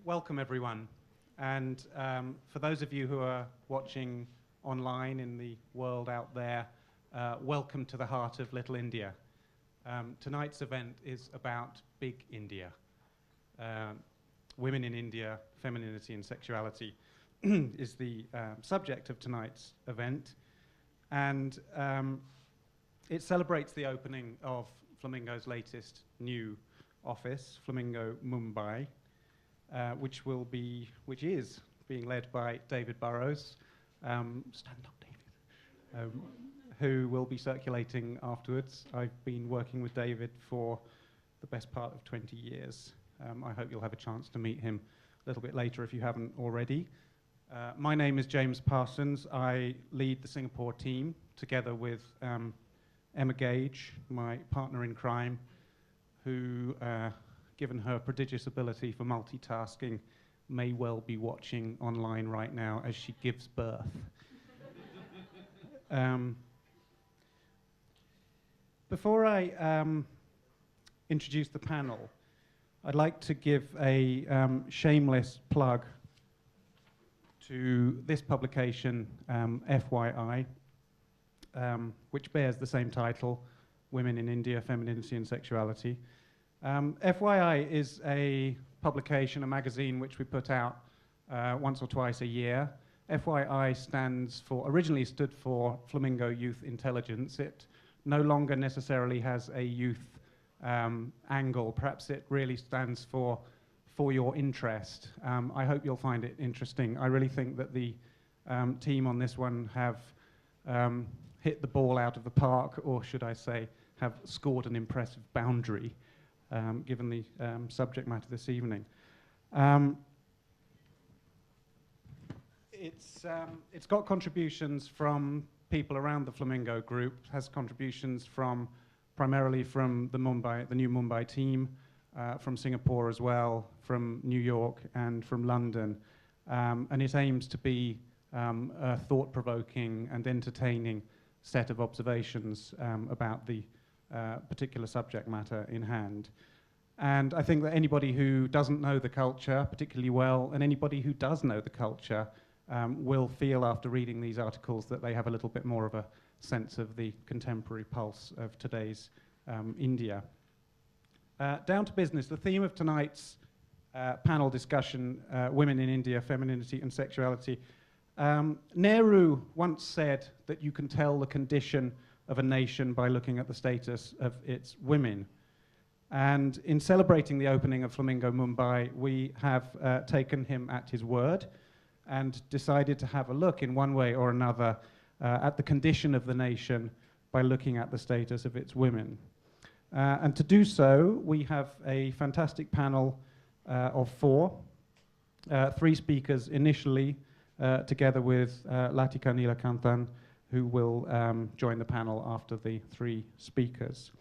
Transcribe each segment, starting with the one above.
Welcome everyone, and for those of you who are watching online in the world out there, welcome to the heart of Little India. Tonight's event is about Big India. Women in India, Femininity and Sexuality is the subject of tonight's event, and it celebrates the opening of Flamingo's latest new office, Flamingo Mumbai, which is being led by David Burrows, stand up David, who will be circulating afterwards. I've been working with David for the best part of 20 years. I hope you'll have a chance to meet him a little bit later if you haven't already. My name is James Parsons. I lead the Singapore team together with Emma Gage, my partner in crime, who, given her prodigious ability for multitasking, may well be watching online right now as she gives birth. Before I introduce the panel, I'd like to give a shameless plug to this publication, FYI, which bears the same title, Women in India, Femininity and Sexuality. FYI is a publication, a magazine which we put out once or twice a year. FYI originally stood for Flamingo Youth Intelligence. It no longer necessarily has a youth angle. Perhaps it really stands for your interest. I hope you'll find it interesting. I really think that the team on this one have hit the ball out of the park, or should I say, have scored an impressive boundary, given the subject matter this evening. It's got contributions from people around the Flamingo group, has contributions primarily from the new Mumbai team, from Singapore as well, from New York and from London. And it aims to be a thought-provoking and entertaining set of observations about the particular subject matter in hand. And I think that anybody who doesn't know the culture particularly well, and anybody who does know the culture, will feel after reading these articles that they have a little bit more of a sense of the contemporary pulse of today's India. Down to business. The theme of tonight's panel discussion, Women in India, Femininity and Sexuality. Nehru once said that you can tell the condition of a nation by looking at the status of its women. And in celebrating the opening of Flamingo Mumbai, we have taken him at his word and decided to have a look in one way or another at the condition of the nation by looking at the status of its women. And to do so, we have a fantastic panel of four, three speakers initially, together with Latika Neelakanthan, who will join the panel after the three speakers.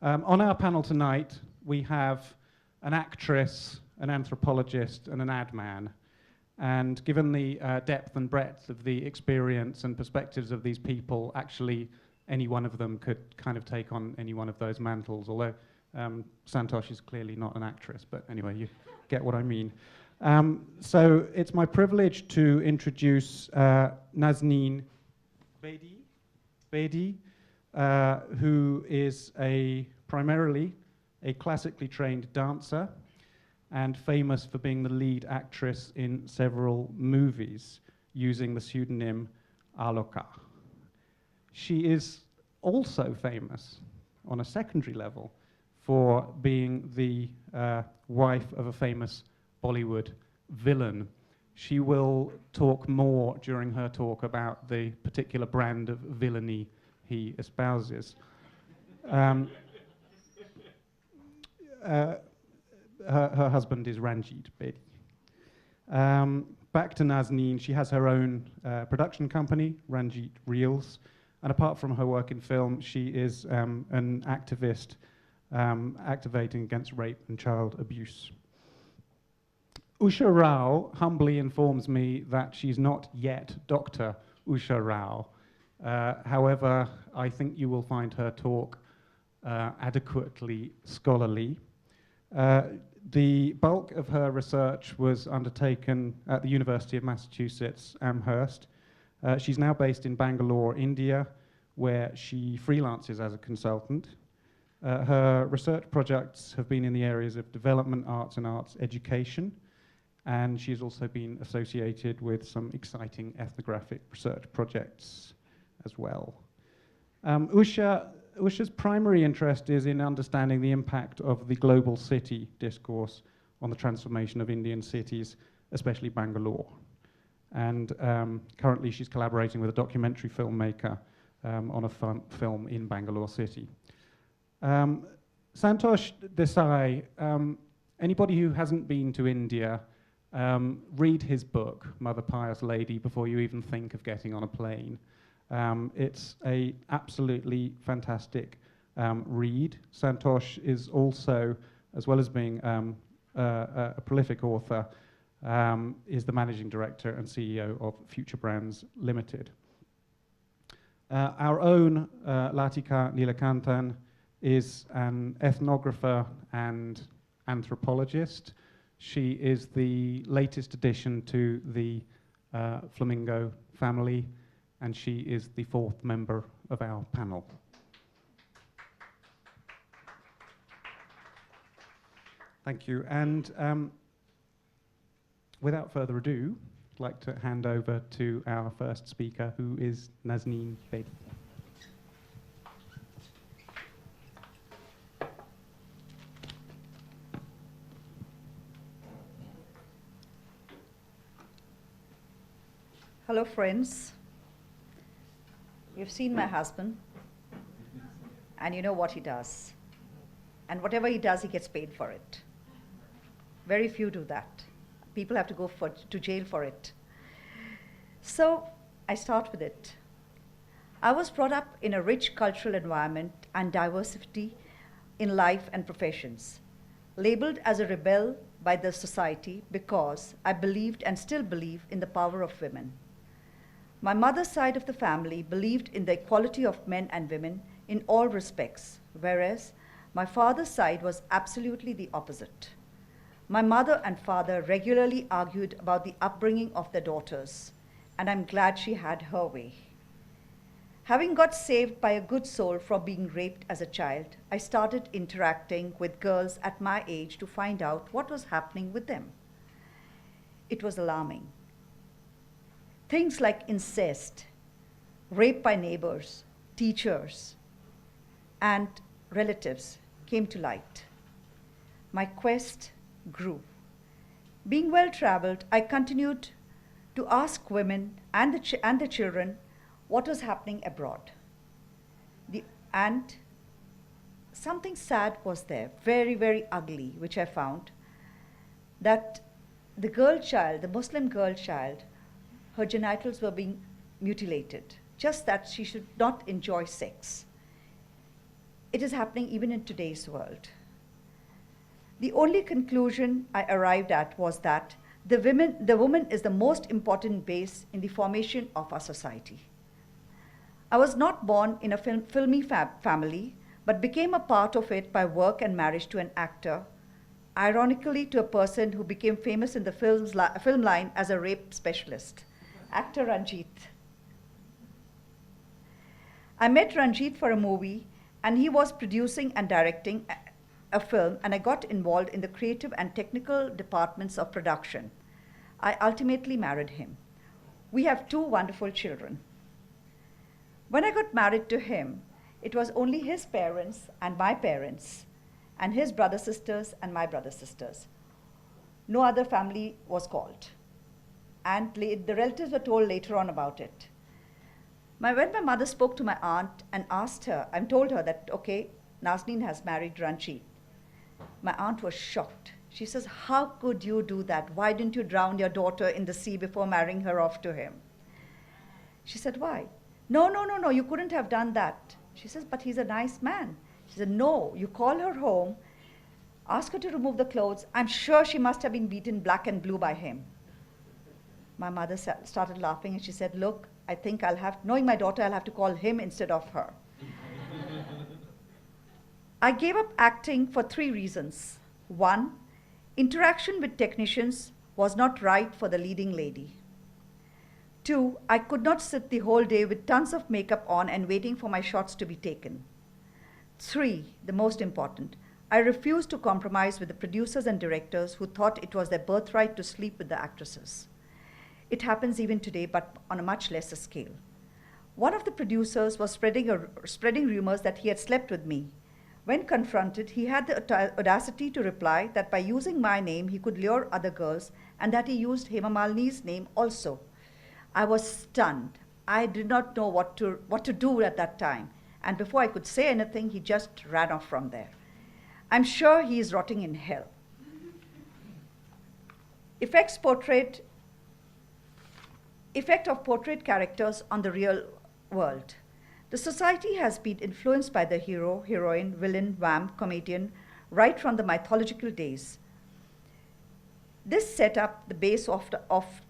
On our panel tonight, we have an actress, an anthropologist, and an ad man. And given the depth and breadth of the experience and perspectives of these people, actually any one of them could kind of take on any one of those mantles, although Santosh is clearly not an actress, but anyway, you get what I mean. So it's my privilege to introduce Nazneen Bedi, who is primarily a classically trained dancer and famous for being the lead actress in several movies using the pseudonym Aloka. She is also famous on a secondary level for being the wife of a famous Bollywood villain. She will talk more during her talk about the particular brand of villainy he espouses. Her husband is Ranjit Bedi. Back to Nazneen, she has her own production company, Ranjit Reels, and apart from her work in film, she is an activist activating against rape and child abuse. Usha Rao humbly informs me that she's not yet Dr. Usha Rao. However, I think you will find her talk adequately scholarly. The bulk of her research was undertaken at the University of Massachusetts, Amherst. She's now based in Bangalore, India, where she freelances as a consultant. Her research projects have been in the areas of development, arts and arts education, and she's also been associated with some exciting ethnographic research projects as well. Usha's primary interest is in understanding the impact of the global city discourse on the transformation of Indian cities, especially Bangalore. And currently she's collaborating with a documentary filmmaker on a film in Bangalore city. Santosh Desai, anybody who hasn't been to India, read his book, Mother Pious Lady, before you even think of getting on a plane. It's a absolutely fantastic read. Santosh is also, as well as being a prolific author, is the managing director and CEO of Future Brands Limited. Our own Latika Nilakantan is an ethnographer and anthropologist. She is the latest addition to the Flamingo family, and she is the 4th member of our panel. Thank you. And without further ado, I'd like to hand over to our first speaker, who is Nazneen Bedi. Hello, friends. You've seen my husband, and you know what he does. And whatever he does, he gets paid for it. Very few do that. People have to go to jail for it. So I start with it. I was brought up in a rich cultural environment and diversity in life and professions, labeled as a rebel by the society because I believed and still believe in the power of women. My mother's side of the family believed in the equality of men and women in all respects, whereas my father's side was absolutely the opposite. My mother and father regularly argued about the upbringing of their daughters, and I'm glad she had her way. Having got saved by a good soul from being raped as a child, I started interacting with girls at my age to find out what was happening with them. It was alarming. Things like incest, rape by neighbors, teachers, and relatives came to light. My quest grew. Being well-traveled, I continued to ask women and the children what was happening abroad. And something sad was there, very, very ugly, which I found, that the girl child, the Muslim girl child, her genitals were being mutilated, just that she should not enjoy sex. It is happening even in today's world. The only conclusion I arrived at was that the woman is the most important base in the formation of our society. I was not born in a filmy family, but became a part of it by work and marriage to an actor, ironically to a person who became famous in the film line as a rape specialist. Actor Ranjit. I met Ranjit for a movie, and he was producing and directing a film, and I got involved in the creative and technical departments of production. I ultimately married him. We have 2 wonderful children. When I got married to him, it was only his parents and my parents, and his brother sisters and my brother sisters. No other family was called. And the relatives were told later on about it. When my mother spoke to my aunt and asked her, and told her that, okay, Nazneen has married Ranjit, my aunt was shocked. She says, how could you do that? Why didn't you drown your daughter in the sea before marrying her off to him? She said, why? No, you couldn't have done that. She says, but he's a nice man. She said, no, you call her home, ask her to remove the clothes. I'm sure she must have been beaten black and blue by him. My mother started laughing and she said, look, I think knowing my daughter, I'll have to call him instead of her. I gave up acting for 3 reasons. 1, Interaction with technicians was not right for the leading lady. 2, I could not sit the whole day with tons of makeup on and waiting for my shots to be taken. 3, the most important, I refused to compromise with the producers and directors who thought it was their birthright to sleep with the actresses. It happens even today, but on a much lesser scale. One of the producers was spreading rumors that he had slept with me. When confronted, he had the audacity to reply that by using my name, he could lure other girls and that he used Hema Malini's name also. I was stunned. I did not know what to do at that time. And before I could say anything, he just ran off from there. I'm sure he is rotting in hell. Effect of portrait characters on the real world. The society has been influenced by the hero, heroine, villain, vamp, comedian, right from the mythological days. This set up the base of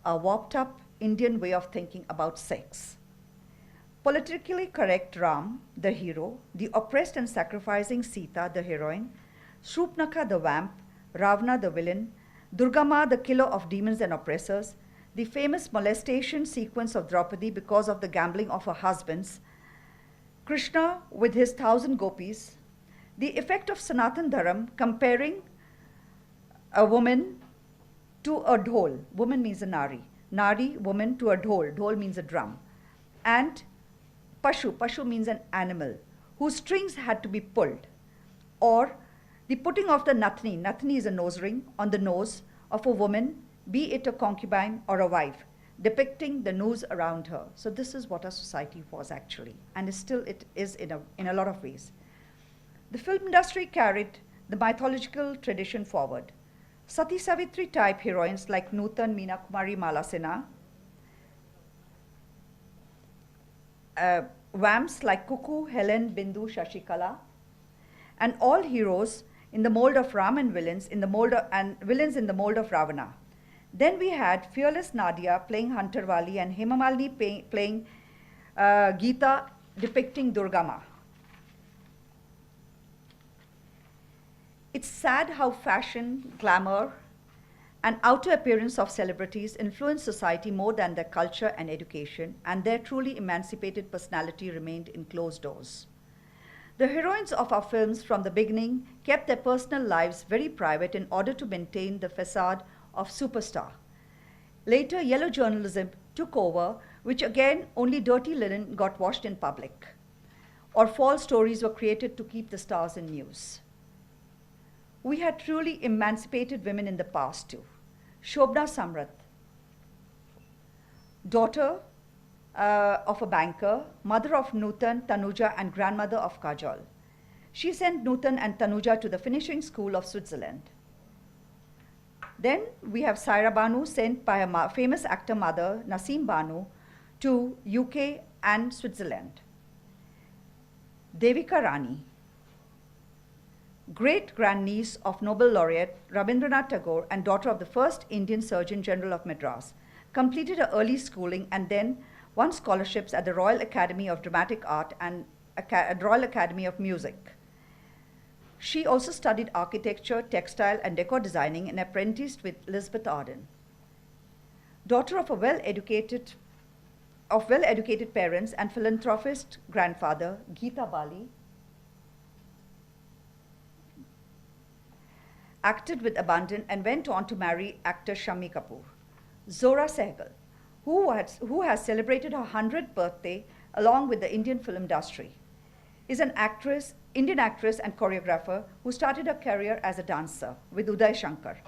a warped up Indian way of thinking about sex. Politically correct Ram, the hero, the oppressed and sacrificing Sita, the heroine, Shrupnaka, the vamp, Ravana, the villain, Durgama, the killer of demons and oppressors, the famous molestation sequence of Draupadi because of the gambling of her husbands, Krishna with his 1,000 gopis, the effect of Sanatan Dharam comparing a woman to a dhol. Woman means a nari. Nari, woman, to a dhol. Dhol means a drum. And Pashu. Pashu means an animal whose strings had to be pulled. Or the putting of the nathni. Nathni is a nose ring on the nose of a woman, be it a concubine or a wife, depicting the noose around her. So this is what our society was actually, and it is in a lot of ways. The film industry carried the mythological tradition forward. Sati Savitri type heroines like Nutan, Meena Kumari, Malasena, vamps like Kuku, Helen, Bindu, Shashikala, and all heroes in the mold of Ram and villains in the mold of Ravana. Then we had fearless Nadia playing Hunterwali and Hema Malini playing Geeta depicting Durgama. It's sad how fashion, glamour, and outer appearance of celebrities influence society more than their culture and education, and their truly emancipated personality remained in closed doors. The heroines of our films from the beginning kept their personal lives very private in order to maintain the facade of superstar. Later, yellow journalism took over, which again, only dirty linen got washed in public, or false stories were created to keep the stars in news. We had truly emancipated women in the past too. Shobna Samrat, daughter of a banker, mother of Nutan, Tanuja, and grandmother of Kajol. She sent Nutan and Tanuja to the finishing school of Switzerland. Then we have Saira Banu, sent by her famous actor mother, Naseem Banu, to UK and Switzerland. Devika Rani, great-grandniece of Nobel laureate Rabindranath Tagore and daughter of the first Indian Surgeon General of Madras, completed her early schooling and then won scholarships at the Royal Academy of Dramatic Art and Royal Academy of Music. She also studied architecture, textile, and decor designing and apprenticed with Elizabeth Arden. Daughter of well-educated parents and philanthropist grandfather, Geeta Bali, acted with abandon and went on to marry actor Shammi Kapoor. Zora Sehgal, who has celebrated her 100th birthday along with the Indian film industry, is an Indian actress and choreographer who started her career as a dancer with Uday Shankar.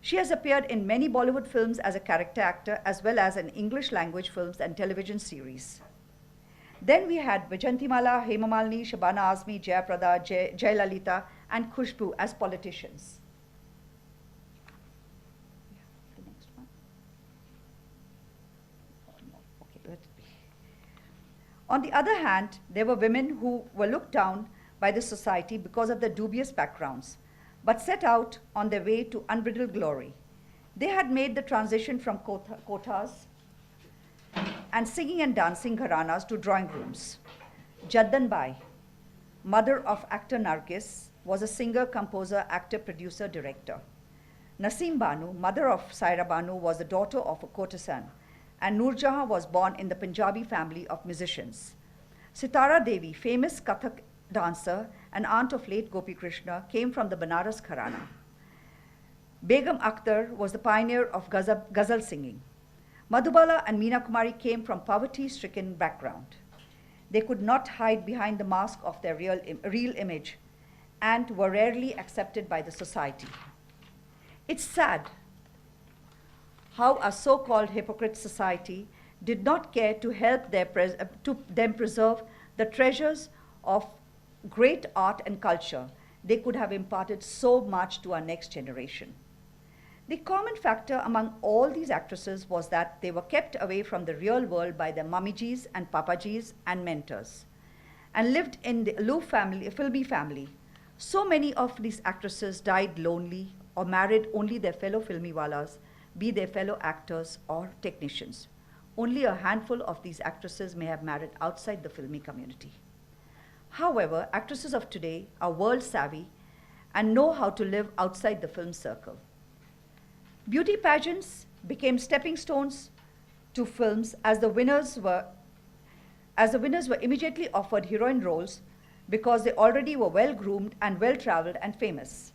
She has appeared in many Bollywood films as a character actor as well as in English language films and television series. Then we had Vajantimala, Hema Malini, Shabana Azmi, Jayaprada, Jayalalitha, and Khushbu as politicians. On the other hand, there were women who were looked down by the society because of their dubious backgrounds, but set out on their way to unbridled glory. They had made the transition from kotas and singing and dancing gharanas to drawing rooms. Jaddan Bai, mother of actor Nargis, was a singer, composer, actor, producer, director. Naseem Banu, mother of Saira Banu, was the daughter of a courtesan, and Noorjahan was born in the Punjabi family of musicians. Sitara Devi, famous Kathak dancer and aunt of late Gopi Krishna, came from the Banaras Gharana. Begum Akhtar was the pioneer of ghazal singing. Madhubala and Meena Kumari came from poverty-stricken background. They could not hide behind the mask of their real image and were rarely accepted by the society. It's sad how a so-called hypocrite society did not care to help them preserve the treasures of great art and culture. They could have imparted so much to our next generation. The common factor among all these actresses was that they were kept away from the real world by their mummijis and papajis and mentors, and lived in the aloof filmy family. So many of these actresses died lonely or married only their fellow filmiwalas, be they fellow actors or technicians. Only a handful of these actresses may have married outside the filmy community. However, actresses of today are world savvy and know how to live outside the film circle. Beauty pageants became stepping stones to films as the winners were immediately offered heroine roles because they already were well-groomed and well-traveled and famous.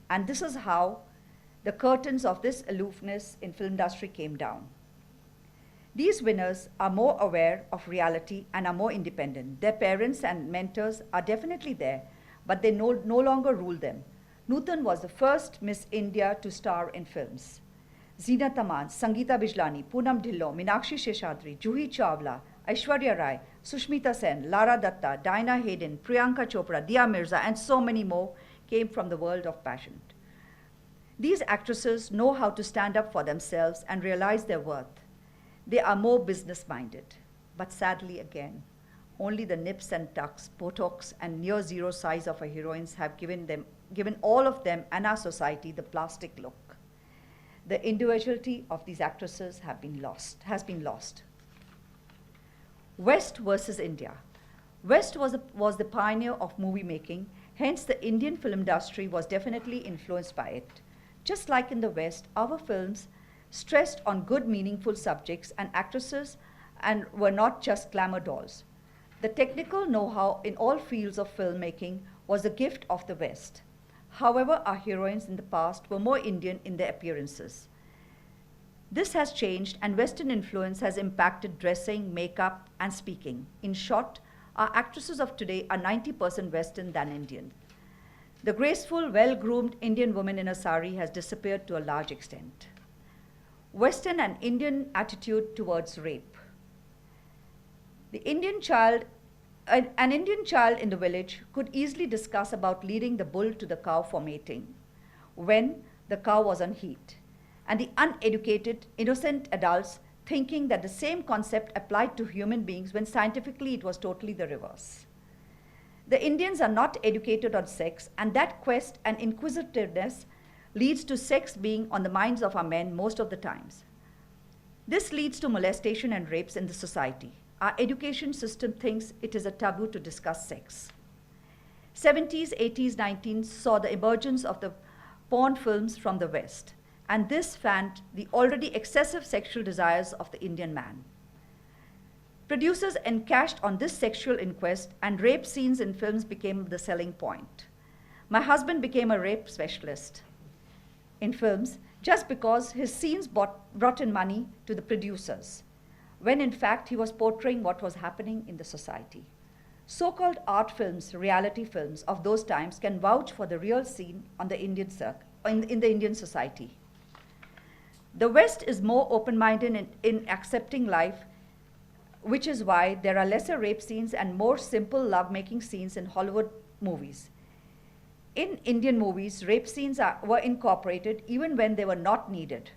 And this is how the curtains of this aloofness in film industry came down. These winners are more aware of reality and are more independent. Their parents and mentors are definitely there, but they no longer rule them. Nutan was the first Miss India to star in films. Zina Taman, Sangeeta Bijlani, Poonam Dhillon, Meenakshi Seshadri, Juhi Chawla, Aishwarya Rai, Sushmita Sen, Lara Datta, Diana Hayden, Priyanka Chopra, Dia Mirza, and so many more came from the world of pageant. These actresses know how to stand up for themselves and realize their worth. They are more business-minded. But sadly again, only the nips and tucks, Botox, and near zero size of our heroines have given all of them and our society the plastic look. The individuality of these actresses has been lost. West versus India. West was the pioneer of movie making, hence the Indian film industry was definitely influenced by it. Just like in the West, our films stressed on good, meaningful subjects and actresses and were not just glamour dolls. The technical know-how in all fields of filmmaking was a gift of the West. However, our heroines in the past were more Indian in their appearances. This has changed, and Western influence has impacted dressing, makeup, and speaking. In short, our actresses of today are 90% Western than Indian. The graceful, well-groomed Indian woman in a sari has disappeared to a large extent. Western and Indian attitude towards rape. An Indian child in the village could easily discuss about leading the bull to the cow for mating when the cow was on heat, and the uneducated, innocent adults thinking that the same concept applied to human beings when scientifically it was totally the reverse. The Indians are not educated on sex, and that quest and inquisitiveness leads to sex being on the minds of our men most of the times. This leads to molestation and rapes in the society. Our education system thinks it is a taboo to discuss sex. 70s, 80s, 90s saw the emergence of the porn films from the West, and this fanned the already excessive sexual desires of the Indian man. Producers encashed on this sexual inquest, and rape scenes in films became the selling point. My husband became a rape specialist in films just because his scenes brought in money to the producers, when in fact he was portraying what was happening in the society. So-called art films, reality films of those times can vouch for the real scene on the Indian in the Indian society. The West is more open-minded in accepting life, which is why there are lesser rape scenes and more simple love-making scenes in Hollywood movies. In Indian movies, rape scenes were incorporated even when they were not needed.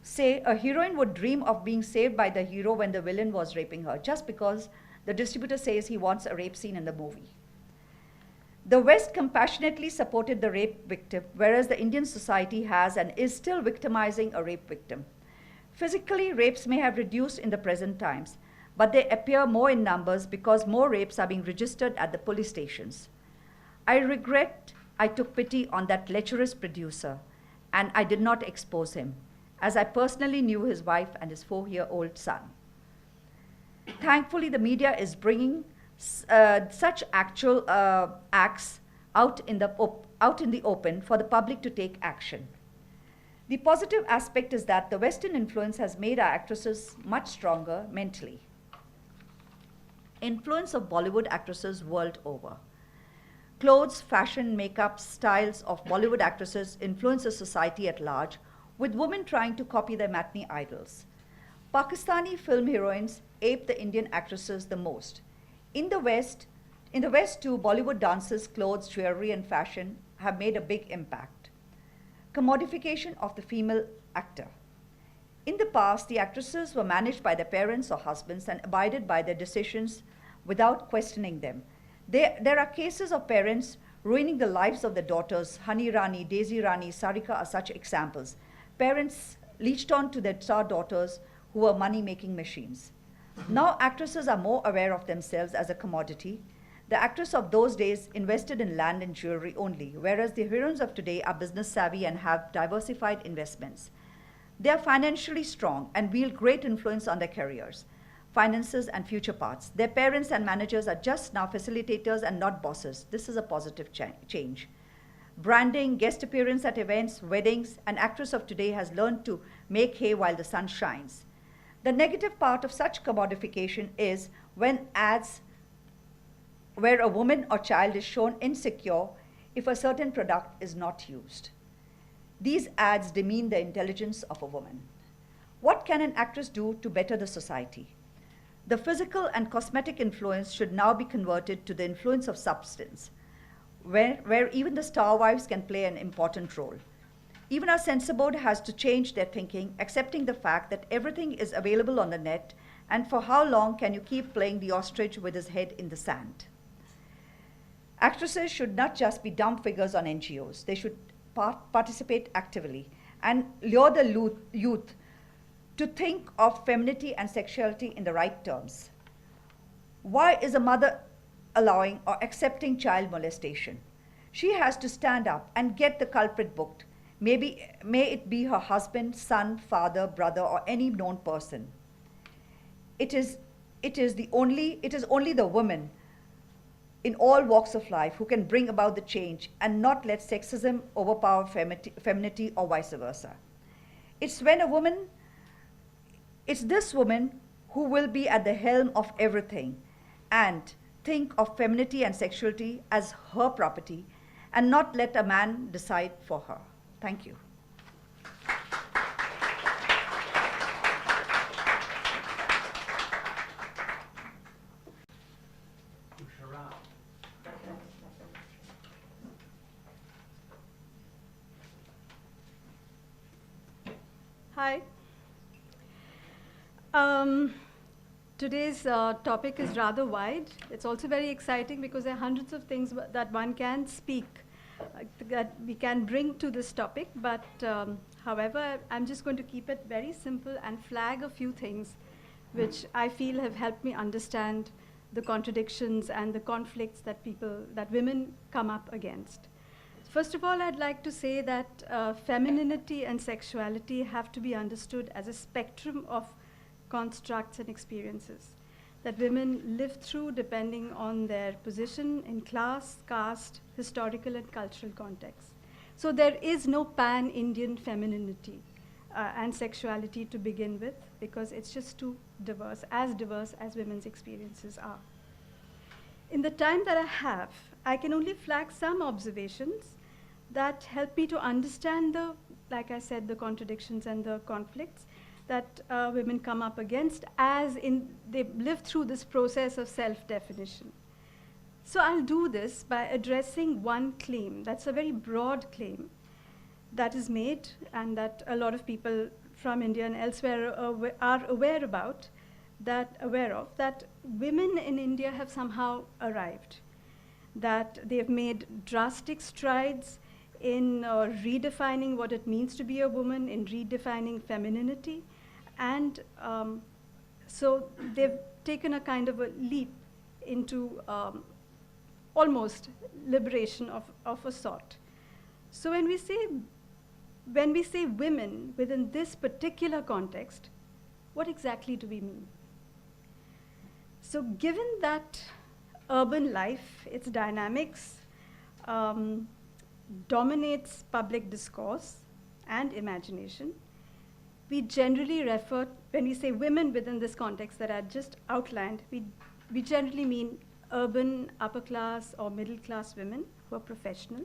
Say, a heroine would dream of being saved by the hero when the villain was raping her, just because the distributor says he wants a rape scene in the movie. The West compassionately supported the rape victim, whereas the Indian society has and is still victimizing a rape victim. Physically, rapes may have reduced in the present times, but they appear more in numbers because more rapes are being registered at the police stations. I regret I took pity on that lecherous producer and I did not expose him, as I personally knew his wife and his 4-year-old son. Thankfully, the media is bringing such actual acts out in the open for the public to take action. The positive aspect is that the Western influence has made our actresses much stronger mentally. Influence of Bollywood actresses world over. Clothes, fashion, makeup, styles of Bollywood actresses influence the society at large, with women trying to copy their matinee idols. Pakistani film heroines ape the Indian actresses the most. In the West too, Bollywood dances, clothes, jewelry, and fashion have made a big impact. Commodification of the female actor. In the past, the actresses were managed by their parents or husbands and abided by their decisions without questioning them. There are cases of parents ruining the lives of their daughters. Honey Rani, Daisy Rani, Sarika are such examples. Parents leached on to their star daughters who were money-making machines. Now actresses are more aware of themselves as a commodity. The actors of those days invested in land and jewelry only, whereas the heroines of today are business savvy and have diversified investments. They are financially strong and wield great influence on their careers, finances, and future paths. Their parents and managers are just now facilitators and not bosses. This is a positive change. Branding, guest appearance at events, weddings, an actress of today has learned to make hay while the sun shines. The negative part of such commodification is when ads where a woman or child is shown insecure if a certain product is not used. These ads demean the intelligence of a woman. What can an actress do to better the society? The physical and cosmetic influence should now be converted to the influence of substance, where even the star wives can play an important role. Even our censor board has to change their thinking, accepting the fact that everything is available on the net, and for how long can you keep playing the ostrich with his head in the sand? Actresses should not just be dumb figures on NGOs. They should participate actively and lure the youth to think of femininity and sexuality in the right terms. Why is a mother allowing or accepting child molestation? She has to stand up and get the culprit booked. May it be her husband, son, father, brother, or any known person. It is only the woman in all walks of life who can bring about the change and not let sexism overpower femininity or vice versa. It's this woman who will be at the helm of everything and think of femininity and sexuality as her property and not let a man decide for her. Thank you. Hi. Today's topic is rather wide. It's also very exciting because there are hundreds of things that one can speak, that we can bring to this topic. But however, I'm just going to keep it very simple and flag a few things which I feel have helped me understand the contradictions and the conflicts that women come up against. First of all, I'd like to say that femininity and sexuality have to be understood as a spectrum of constructs and experiences that women live through depending on their position in class, caste, historical and cultural context. So there is no pan-Indian femininity and sexuality to begin with, because it's just too diverse as women's experiences are. In the time that I have, I can only flag some observations that help me to understand like I said, the contradictions and the conflicts that women come up against they live through this process of self-definition. So I'll do this by addressing one claim. That's a very broad claim that is made and that a lot of people from India and elsewhere are aware of, that women in India have somehow arrived, that they've made drastic strides in redefining what it means to be a woman, in redefining femininity, and so they've taken a kind of a leap into almost liberation of a sort. So when we say when we say women within this particular context, what exactly do we mean? So given that urban life, its dynamics, dominates public discourse and imagination, we generally refer, when we say women within this context that I just outlined, we generally mean urban, upper class or middle class women who are professional.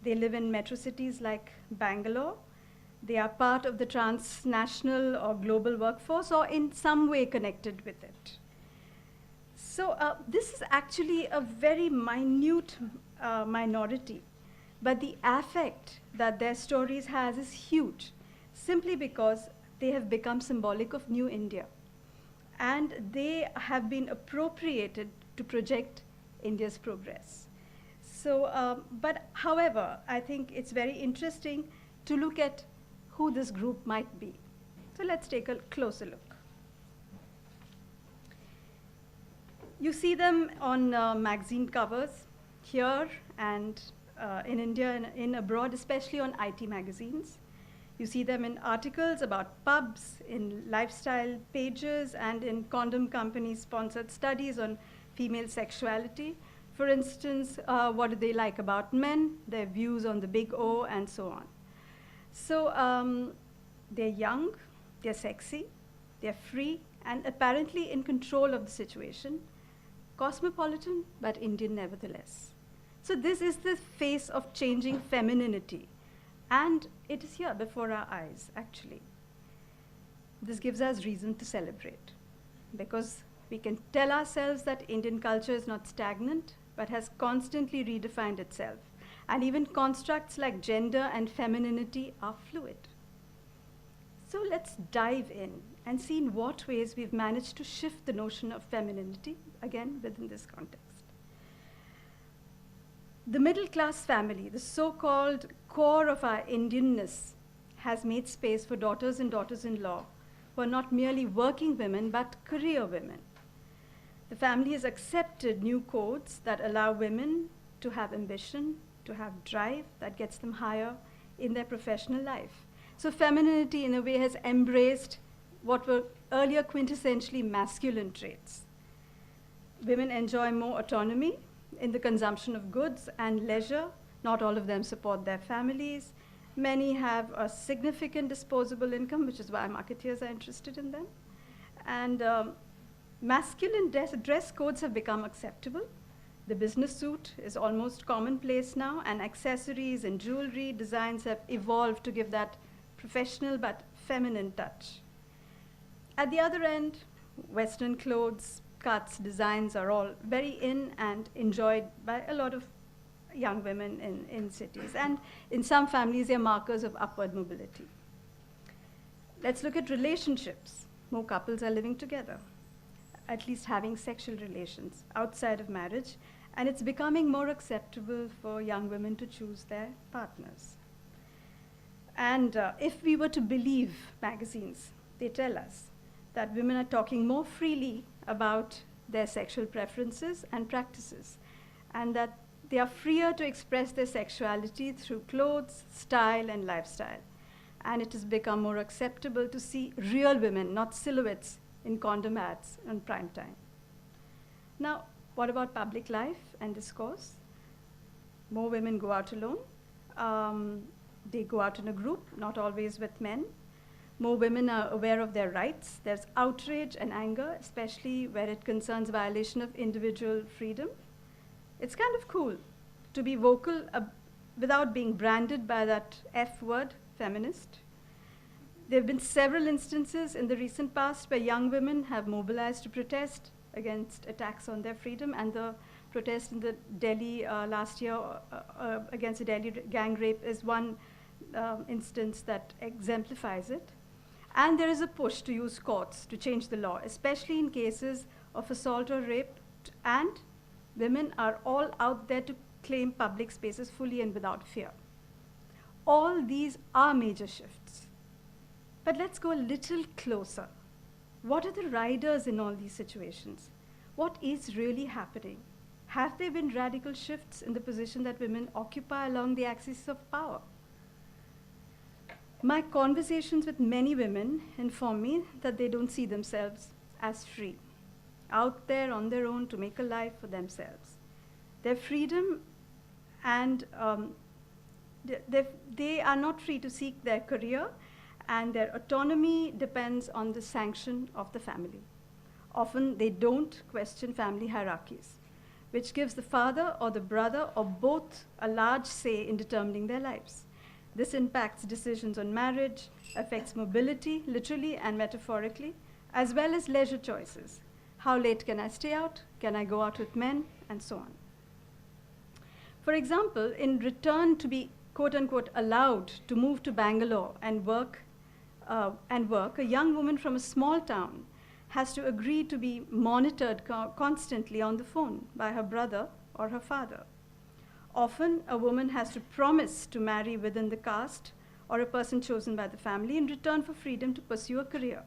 They live in metro cities like Bangalore. They are part of the transnational or global workforce or in some way connected with it. So this is actually a very minute minority, but the affect that their stories has is huge, simply because they have become symbolic of New India. And they have been appropriated to project India's progress. So, but however, I think it's very interesting to look at who this group might be. So let's take a closer look. You see them on magazine covers here and in India and in abroad, especially on IT magazines. You see them in articles about pubs, in lifestyle pages, and in condom company-sponsored studies on female sexuality. For instance, what do they like about men, their views on the big O, and so on. So they're young, they're sexy, they're free, and apparently in control of the situation. Cosmopolitan, but Indian nevertheless. So this is the face of changing femininity. And it is here before our eyes, actually. This gives us reason to celebrate, because we can tell ourselves that Indian culture is not stagnant, but has constantly redefined itself. And even constructs like gender and femininity are fluid. So let's dive in and see in what ways we've managed to shift the notion of femininity, again, within this context. The middle class family, the so-called core of our Indianness, has made space for daughters and daughters-in-law who are not merely working women, but career women. The family has accepted new codes that allow women to have ambition, to have drive that gets them higher in their professional life. So femininity, in a way, has embraced what were earlier quintessentially masculine traits. Women enjoy more autonomy in the consumption of goods and leisure. Not all of them support their families. Many have a significant disposable income, which is why marketeers are interested in them. And masculine dress codes have become acceptable. The business suit is almost commonplace now, and accessories and jewelry designs have evolved to give that professional but feminine touch. At the other end, Western clothes, cuts, designs are all very in and enjoyed by a lot of young women in cities. And in some families, they're markers of upward mobility. Let's look at relationships. More couples are living together, at least having sexual relations outside of marriage, and it's becoming more acceptable for young women to choose their partners. And if we were to believe magazines, they tell us that women are talking more freely about their sexual preferences and practices, and that they are freer to express their sexuality through clothes, style, and lifestyle. And it has become more acceptable to see real women, not silhouettes, in condom ads on prime time. Now, what about public life and discourse? More women go out alone. They go out in a group, not always with men. More women are aware of their rights. There's outrage and anger, especially where it concerns violation of individual freedom. It's kind of cool to be vocal without being branded by that F word, feminist. There have been several instances in the recent past where young women have mobilized to protest against attacks on their freedom, and the protest in the Delhi last year against the Delhi gang rape is one instance that exemplifies it. And there is a push to use courts to change the law, especially in cases of assault or rape, and women are all out there to claim public spaces fully and without fear. All these are major shifts. But let's go a little closer. What are the riders in all these situations? What is really happening? Have there been radical shifts in the position that women occupy along the axis of power? My conversations with many women inform me that they don't see themselves as free, out there on their own to make a life for themselves. Their freedom and they are not free to seek their career, and their autonomy depends on the sanction of the family. Often they don't question family hierarchies, which gives the father or the brother or both a large say in determining their lives. This impacts decisions on marriage, affects mobility, literally and metaphorically, as well as leisure choices. How late can I stay out? Can I go out with men? And so on. For example, in return to be quote unquote allowed to move to Bangalore and work, a young woman from a small town has to agree to be monitored constantly on the phone by her brother or her father. Often, a woman has to promise to marry within the caste or a person chosen by the family in return for freedom to pursue a career.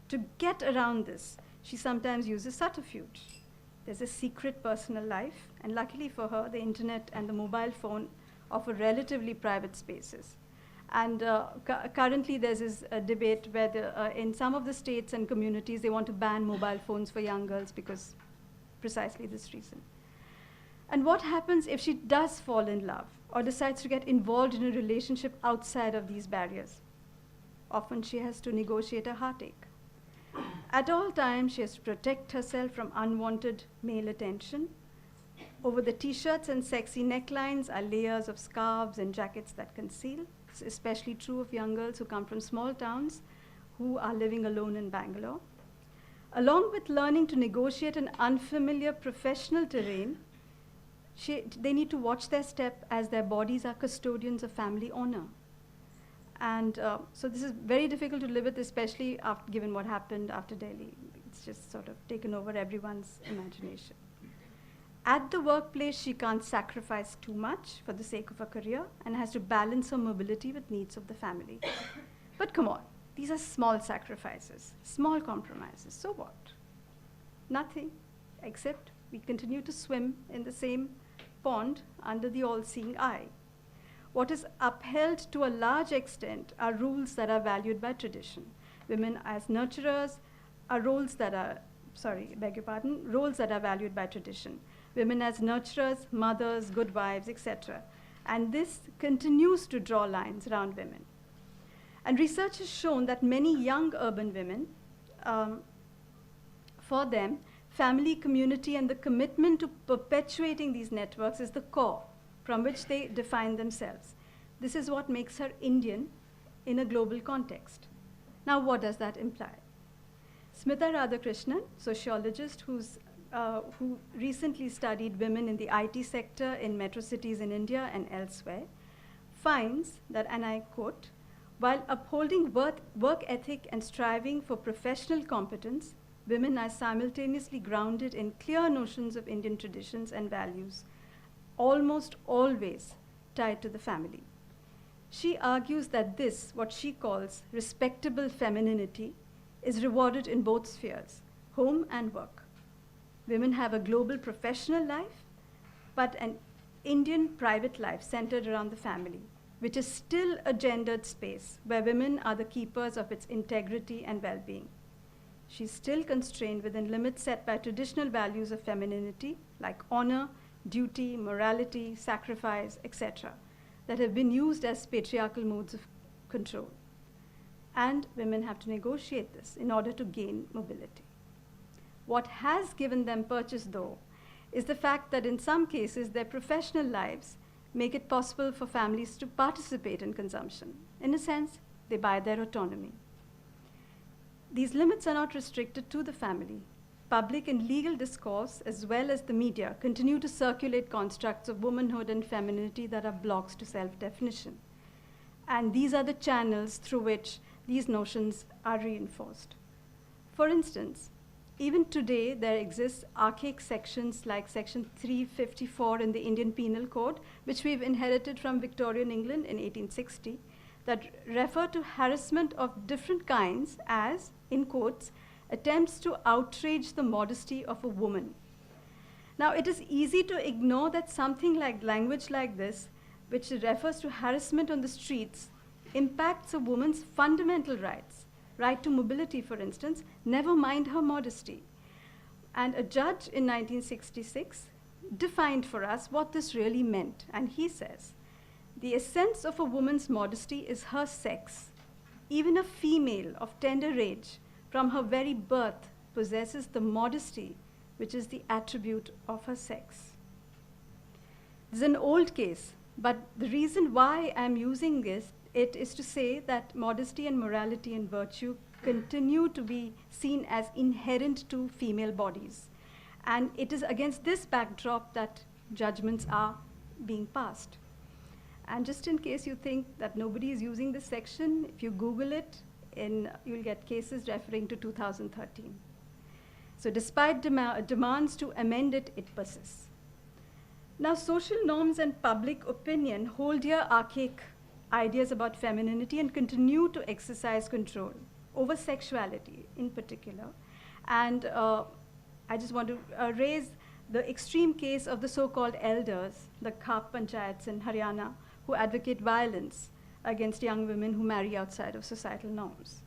To get around this, she sometimes uses subterfuge. There's a secret personal life, and luckily for her, the internet and the mobile phone offer relatively private spaces. And currently there's this debate where in some of the states and communities, they want to ban mobile phones for young girls because precisely this reason. And what happens if she does fall in love or decides to get involved in a relationship outside of these barriers? Often she has to negotiate a heartache. At all times, she has to protect herself from unwanted male attention. Over the t-shirts and sexy necklines are layers of scarves and jackets that conceal. It's especially true of young girls who come from small towns who are living alone in Bangalore. Along with learning to negotiate an unfamiliar professional terrain, they need to watch their step as their bodies are custodians of family honor. And so this is very difficult to live with, especially given what happened after Delhi. It's just sort of taken over everyone's imagination. At the workplace, she can't sacrifice too much for the sake of her career and has to balance her mobility with needs of the family. But come on, these are small sacrifices, small compromises. So what? Nothing, except we continue to swim in the same pond under the all-seeing eye. What is upheld to a large extent are rules that are valued by tradition. Women as nurturers are roles that are valued by tradition. Women as nurturers, mothers, good wives, etc. And this continues to draw lines around women. And research has shown that many young urban women, for them, family, community, and the commitment to perpetuating these networks is the core from which they define themselves. This is what makes her Indian in a global context. Now, what does that imply? Smita Radhakrishnan, sociologist who recently studied women in the IT sector in metro cities in India and elsewhere, finds that, and I quote, while upholding work ethic and striving for professional competence, women are simultaneously grounded in clear notions of Indian traditions and values, almost always tied to the family. She argues that this, what she calls respectable femininity, is rewarded in both spheres, home and work. Women have a global professional life, but an Indian private life centered around the family, which is still a gendered space where women are the keepers of its integrity and well-being. She's still constrained within limits set by traditional values of femininity, like honor, duty, morality, sacrifice, etc., that have been used as patriarchal modes of control. And women have to negotiate this in order to gain mobility. What has given them purchase, though, is the fact that in some cases their professional lives make it possible for families to participate in consumption. In a sense, they buy their autonomy. These limits are not restricted to the family. Public and legal discourse, as well as the media, continue to circulate constructs of womanhood and femininity that are blocks to self-definition. And these are the channels through which these notions are reinforced. For instance, even today, there exists archaic sections like Section 354 in the Indian Penal Code, which we've inherited from Victorian England in 1860, that refer to harassment of different kinds as, in quotes, attempts to outrage the modesty of a woman. Now, it is easy to ignore that something like language like this, which refers to harassment on the streets, impacts a woman's fundamental rights, right to mobility, for instance, never mind her modesty. And a judge in 1966 defined for us what this really meant. And he says, the essence of a woman's modesty is her sex. Even a female of tender age, from her very birth, possesses the modesty which is the attribute of her sex. This is an old case, but the reason why I'm using it is to say that modesty and morality and virtue continue to be seen as inherent to female bodies. And it is against this backdrop that judgments are being passed. And just in case you think that nobody is using this section, if you Google it, you'll get cases referring to 2013. So despite demands to amend it, it persists. Now, social norms and public opinion hold dear archaic ideas about femininity and continue to exercise control over sexuality in particular. And I just want to raise the extreme case of the so-called elders, the Khap Panchayats in Haryana, who advocate violence against young women who marry outside of societal norms.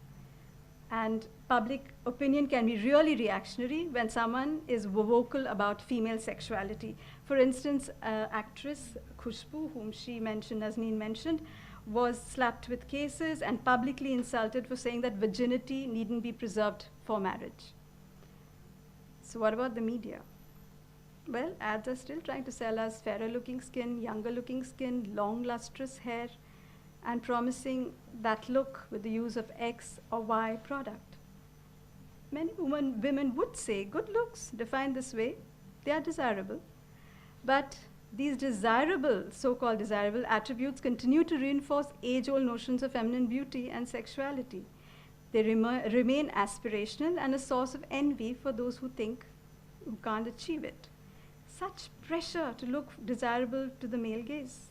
And public opinion can be really reactionary when someone is vocal about female sexuality. For instance, actress Khushbu, whom she mentioned, Nazneen mentioned, was slapped with cases and publicly insulted for saying that virginity needn't be preserved for marriage. So what about the media? Well, ads are still trying to sell us fairer looking skin, younger looking skin, long lustrous hair, and promising that look with the use of X or Y product. Many women would say good looks, defined this way, they are desirable. But these desirable, so-called desirable attributes continue to reinforce age-old notions of feminine beauty and sexuality. They remain aspirational and a source of envy for those who can't achieve it. Such pressure to look desirable to the male gaze.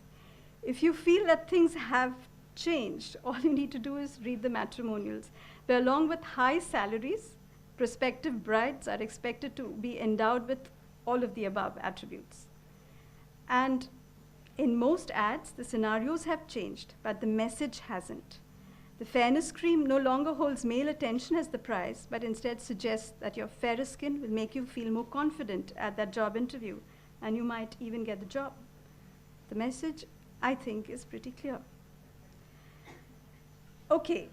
If you feel that things have changed, all you need to do is read the matrimonials, where along with high salaries, prospective brides are expected to be endowed with all of the above attributes. And in most ads, the scenarios have changed, but the message hasn't. The fairness cream no longer holds male attention as the prize, but instead suggests that your fairer skin will make you feel more confident at that job interview, and you might even get the job. The message, I think, is pretty clear. Okay,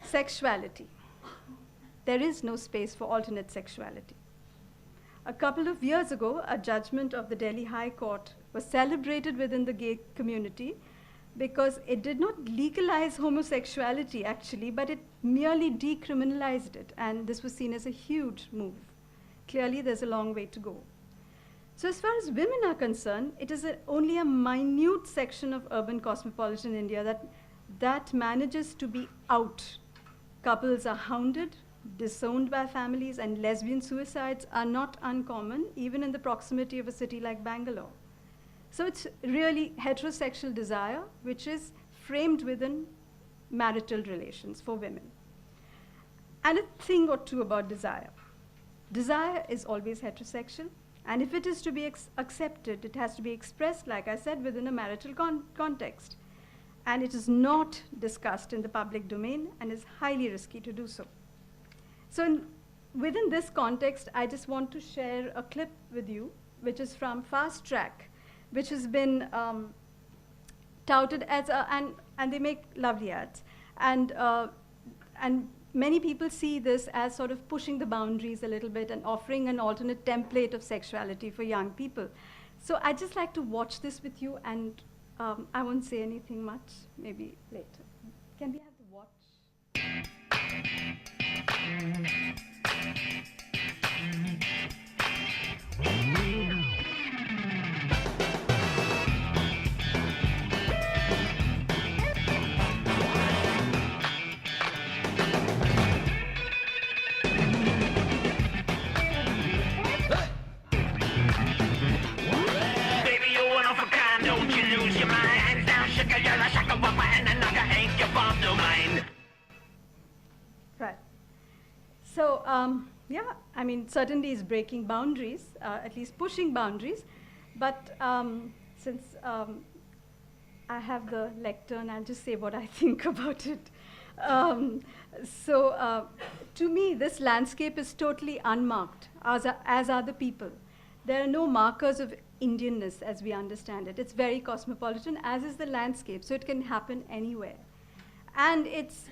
sexuality. There is no space for alternate sexuality. A couple of years ago, a judgment of the Delhi High Court was celebrated within the gay community because it did not legalize homosexuality, actually, but it merely decriminalized it, and this was seen as a huge move. Clearly, there's a long way to go. So as far as women are concerned, it is only a minute section of urban cosmopolitan India that manages to be out. Couples are hounded, disowned by families, and lesbian suicides are not uncommon, even in the proximity of a city like Bangalore. So it's really heterosexual desire, which is framed within marital relations for women. And a thing or two about desire. Desire is always heterosexual, and if it is to be accepted, it has to be expressed, like I said, within a marital context. And it is not discussed in the public domain and is highly risky to do so. So within this context, I just want to share a clip with you, which is from Fast Track, which has been touted as and they make lovely ads. And many people see this as sort of pushing the boundaries a little bit and offering an alternate template of sexuality for young people. So I'd just like to watch this with you, and I won't say anything much, maybe later. Can we have the watch? Right. So, yeah, I mean, certainly it's breaking boundaries, at least pushing boundaries. But since I have the lectern. I'll just say what I think about it. To me, this landscape is totally unmarked, as are the people. There are no markers of Indianness as we understand it. It's very cosmopolitan, as is the landscape, so it can happen anywhere. And it's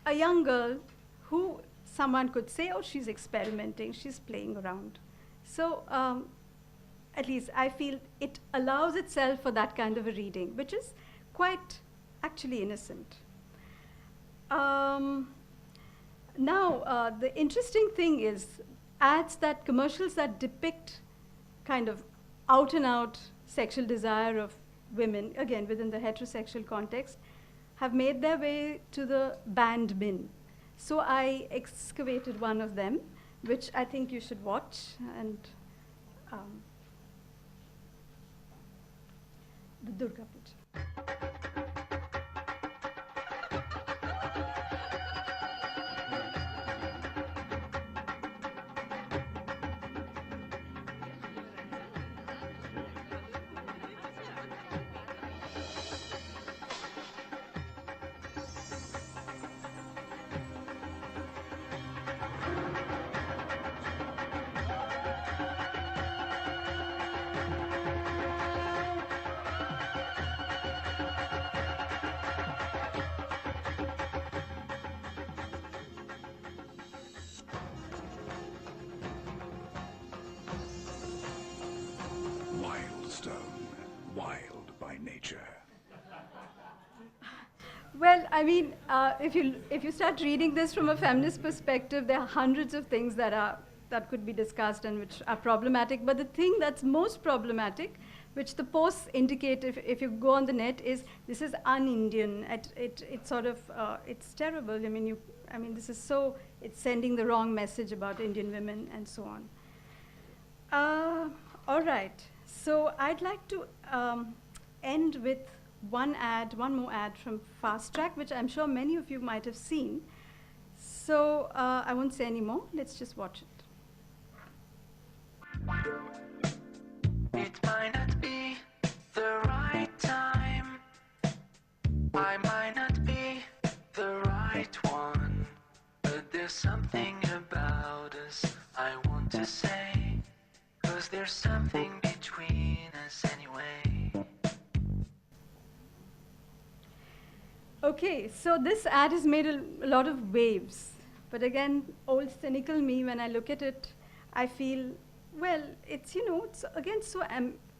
a young girl who someone could say, oh, she's experimenting, she's playing around. So at least I feel it allows itself for that kind of a reading, which is quite actually innocent. Now, the interesting thing is commercials that depict kind of out and out sexual desire of women, again within the heterosexual context, have made their way to the banned bin. So I excavated one of them, which I think you should watch. And the Durga Puja. Wild by nature. Well, I mean, if you start reading this from a feminist perspective, there are hundreds of things that could be discussed and which are problematic. But the thing that's most problematic, which the posts indicate if you go on the net, is this is un-Indian. It's sort of it's terrible. I mean, this is so, it's sending the wrong message about Indian women and so on. All right. So I'd like to end with one more ad from Fast Track, which I'm sure many of you might have seen. So I won't say any more. Let's just watch it. It might not be the right time. I might not be the right one. But there's something about us I want to say. 'Cause there's something between us anyway. Okay, so this ad has made a lot of waves. But again, old cynical me, when I look at it, I feel, well, it's, it's again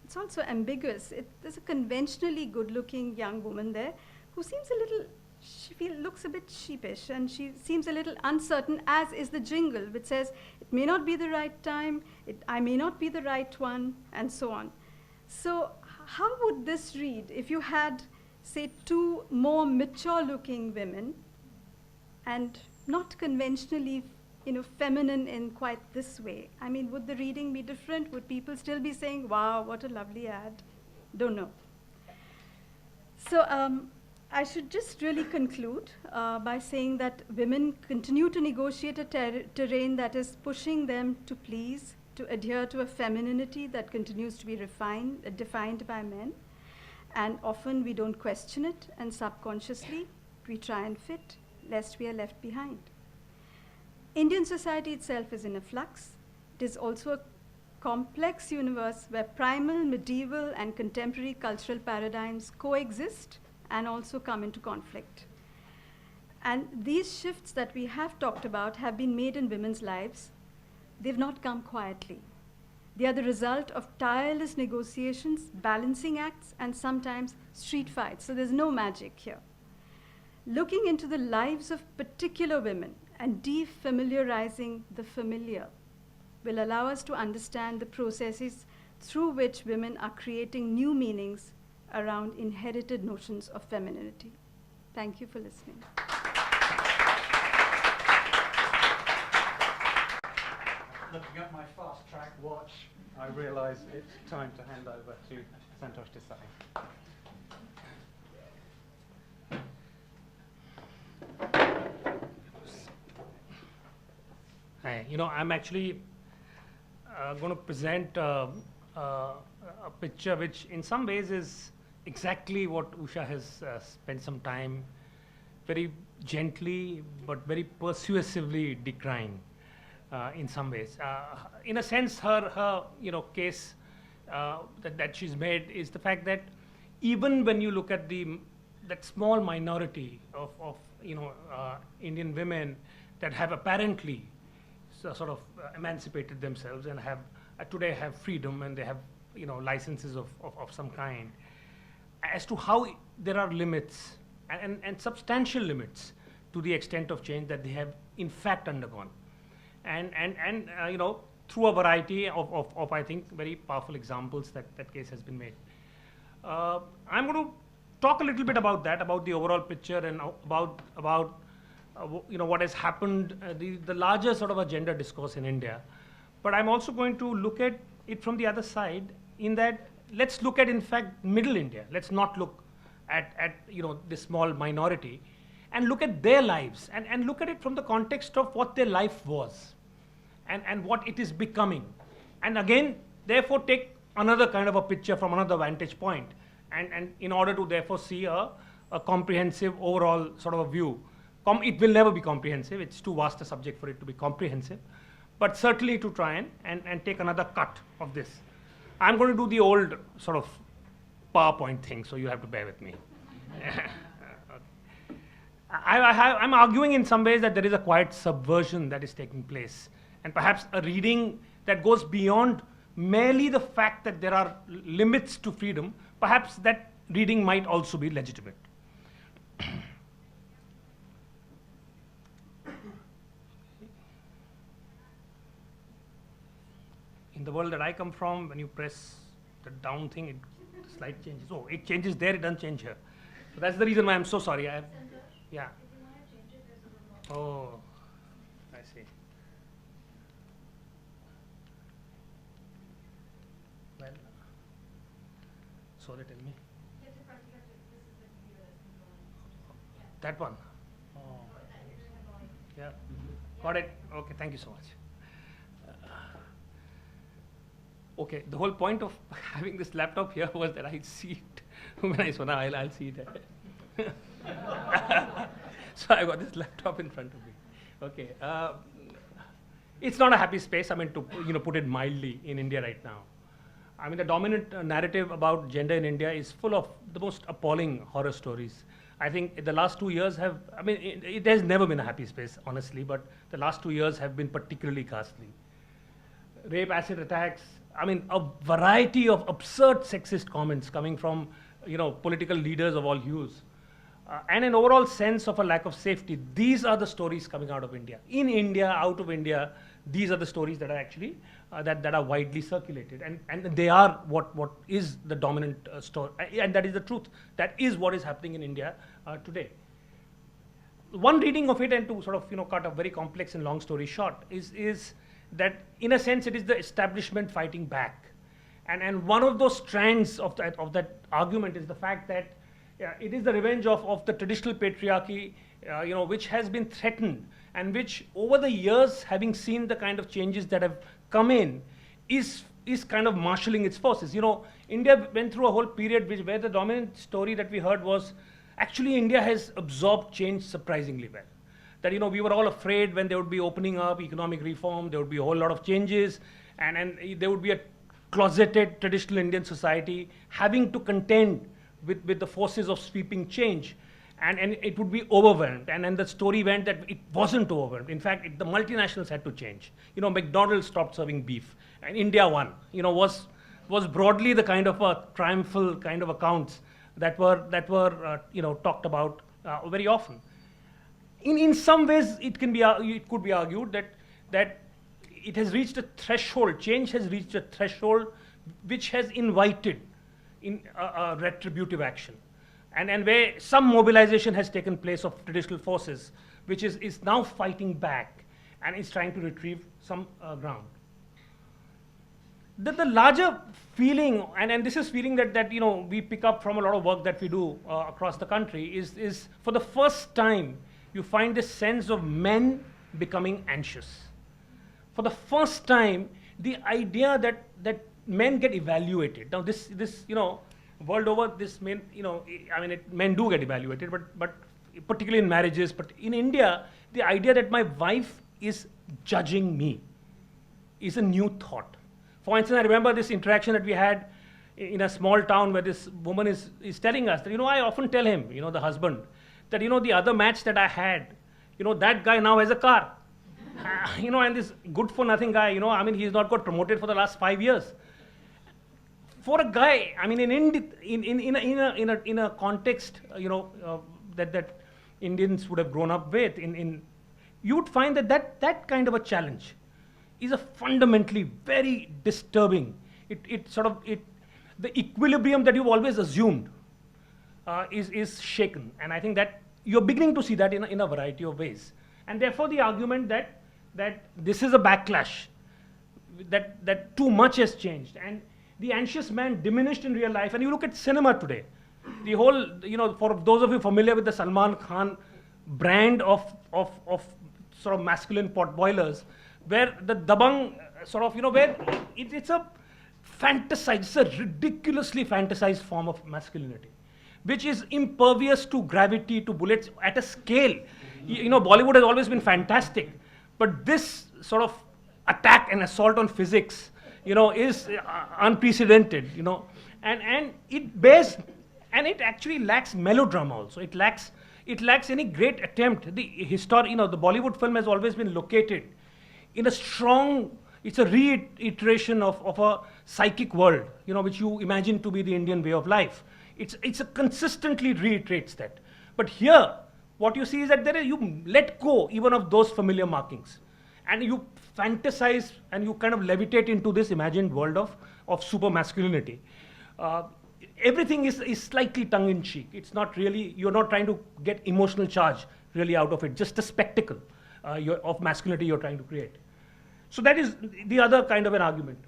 it's also ambiguous. There's a conventionally good-looking young woman there who seems looks a bit sheepish, and she seems a little uncertain, as is the jingle, which says, it may not be the right time, I may not be the right one, and so on. So how would this read if you had, say, two more mature-looking women, and not conventionally, feminine in quite this way? I mean, would the reading be different? Would people still be saying, wow, what a lovely ad? Don't know. So I should just really conclude by saying that women continue to negotiate a terrain that is pushing them to please, to adhere to a femininity that continues to be defined by men. And often we don't question it, and subconsciously we try and fit, lest we are left behind. Indian society itself is in a flux. It is also a complex universe where primal, medieval, and contemporary cultural paradigms coexist and also come into conflict. And these shifts that we have talked about have been made in women's lives. They've not come quietly. They are the result of tireless negotiations, balancing acts, and sometimes street fights. So there's no magic here. Looking into the lives of particular women and defamiliarizing the familiar will allow us to understand the processes through which women are creating new meanings around inherited notions of femininity. Thank you for listening. Looking at my Fast Track watch, I realize it's time to hand over to Santosh Desai. Hi. I'm actually going to present a picture which in some ways is exactly what Usha has spent some time very gently but very persuasively decrying in some ways. In a sense, her case that she's made is the fact that even when you look at that small minority of Indian women that have apparently sort of emancipated themselves and have today have freedom and they have licenses of some kind, as to how there are limits and substantial limits to the extent of change that they have in fact undergone, and through a variety of I think very powerful examples that case has been made. I'm going to talk a little bit about that, about the overall picture and about what has happened, the larger sort of a gender discourse in India. But I'm also going to look at it from the other side, in that let's look at in fact middle India. Let's not look at this small minority, and look at their lives and look at it from the context of what their life was and what it is becoming. And again, therefore take another kind of a picture from another vantage point, and in order to therefore see a comprehensive overall sort of a view. It will never be comprehensive, it's too vast a subject for it to be comprehensive, but certainly to try and take another cut of this. I'm going to do the old sort of PowerPoint thing, so you have to bear with me. I'm arguing in some ways that there is a quiet subversion that is taking place, and perhaps a reading that goes beyond merely the fact that there are limits to freedom. Perhaps that reading might also be legitimate. In the world that I come from, when you press the down thing, the slide changes. Oh, it changes there, it doesn't change here. So that's the reason why I'm so sorry. Yeah. Oh, I see. Well, so they tell me. That one. Oh. Yeah. Got it. Okay, thank you so much. Okay, the whole point of having this laptop here was that I'd see it. When I saw now, I'll see it. So I got this laptop in front of me. Okay, it's not a happy space. I mean, to put it mildly, in India right now. I mean, the dominant narrative about gender in India is full of the most appalling horror stories. I think the last 2 years it has never been a happy space, honestly, but the last 2 years have been particularly ghastly. Rape, acid attacks, I mean, a variety of absurd sexist comments coming from, political leaders of all hues, and an overall sense of a lack of safety. These are the stories coming out of India. In India, out of India, these are the stories that are actually that are widely circulated, and they are what is the dominant story, and that is the truth. That is what is happening in India today. One reading of it, and to sort of cut a very complex and long story short, is that in a sense it is the establishment fighting back, and one of those strands of that argument is the fact that it is the revenge of the traditional patriarchy, which has been threatened, and which over the years, having seen the kind of changes that have come in, is kind of marshalling its forces. India went through a whole period where the dominant story that we heard was actually India has absorbed change surprisingly well. That we were all afraid when there would be opening up, economic reform, there would be a whole lot of changes, and there would be a closeted traditional Indian society having to contend with the forces of sweeping change, and it would be overwhelmed. And the story went that it wasn't overwhelmed. In fact, the multinationals had to change. McDonald's stopped serving beef, and India won. Was broadly the kind of a triumphal kind of accounts that were talked about very often. In some ways, it could be argued that it has reached a threshold. Change has reached a threshold which has invited in a retributive action, and where some mobilization has taken place of traditional forces, which is now fighting back and is trying to retrieve some ground. The larger feeling, and this is feeling that we pick up from a lot of work that we do across the country, is for the first time you find this sense of men becoming anxious. For the first time, the idea that men get evaluated. Now this world over, this men, men do get evaluated, but particularly in marriages. But in India, the idea that my wife is judging me is a new thought. For instance, I remember this interaction that we had in a small town where this woman is telling us that, I often tell him, the husband, that, the other match that I had, that guy now has a car. And this good for nothing guy, he's not got promoted for the last 5 years. For a guy, in a context, that Indians would have grown up with, you would find that kind of a challenge is a fundamentally very disturbing. The equilibrium that you've always assumed is shaken, and I think that you're beginning to see that in a variety of ways. And therefore, the argument that this is a backlash, that too much has changed, and the anxious man diminished in real life. And you look at cinema today, the whole, for those of you familiar with the Salman Khan brand of sort of masculine potboilers, where the dabang where it's a ridiculously fantasized form of masculinity, which is impervious to gravity, to bullets at a scale. Bollywood has always been fantastic, but this sort of attack and assault on physics, is unprecedented, and it bears, and it actually lacks melodrama also. It lacks any great attempt. The Bollywood film has always been located in a strong, it's a reiteration of a psychic world, which you imagine to be the Indian way of life. It's a consistently reiterates that. But here, what you see is that you let go even of those familiar markings, and you fantasize and you kind of levitate into this imagined world of super masculinity. Everything is slightly tongue-in-cheek. It's not really, you're not trying to get emotional charge really out of it, just a spectacle of masculinity you're trying to create. So that is the other kind of an argument.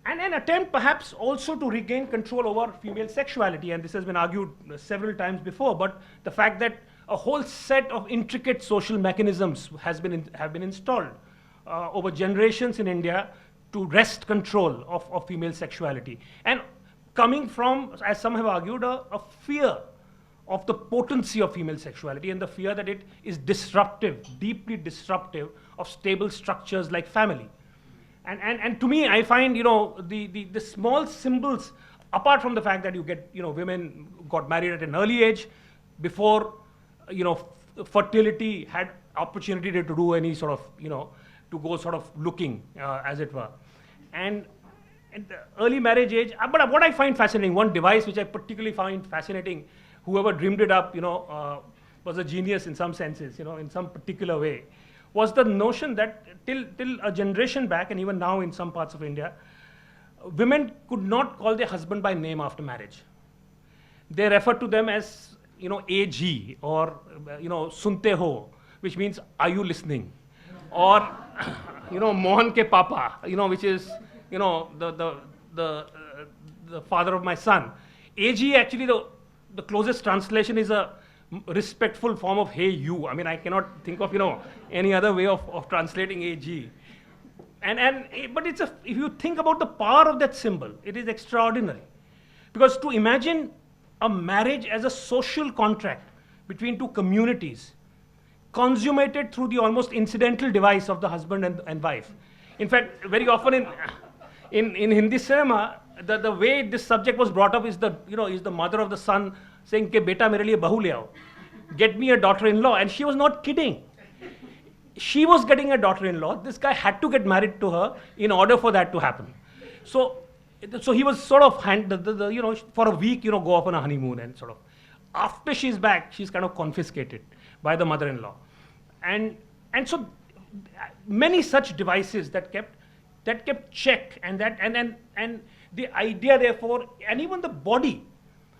And an attempt perhaps also to regain control over female sexuality, and this has been argued several times before, but the fact that a whole set of intricate social mechanisms have been installed over generations in India to wrest control of female sexuality. And coming from, as some have argued, a fear of the potency of female sexuality, and the fear that it is disruptive, deeply disruptive of stable structures like family. And to me, I find, the small symbols, apart from the fact that you get, women got married at an early age, before, fertility had opportunity to do any sort of, to go sort of looking, as it were. And at the early marriage age, but what I find fascinating, one device which I particularly find fascinating, whoever dreamed it up, was a genius in some senses, in some particular way, was the notion that till a generation back, and even now in some parts of India, women could not call their husband by name after marriage. They refer to them as, AG, or, sunte ho, which means, are you listening? Or, Mohan ke papa, which is, the father of my son. AG, actually, the closest translation is a respectful form of hey you. I cannot think of any other way of translating AG. But if you think about the power of that symbol, it is extraordinary. Because to imagine a marriage as a social contract between two communities, consummated through the almost incidental device of the husband and wife. In fact, very often in Hindi cinema, the way this subject was brought up is the mother of the son saying, "Ke beta mere liye bahu le aao. Get me a daughter-in-law." And she was not kidding. She was getting a daughter-in-law. This guy had to get married to her in order for that to happen. So he was sort of, for a week, go off on a honeymoon, and sort of, after she's back, she's kind of confiscated by the mother-in-law. And so many such devices that kept check, and the idea, therefore, and even the body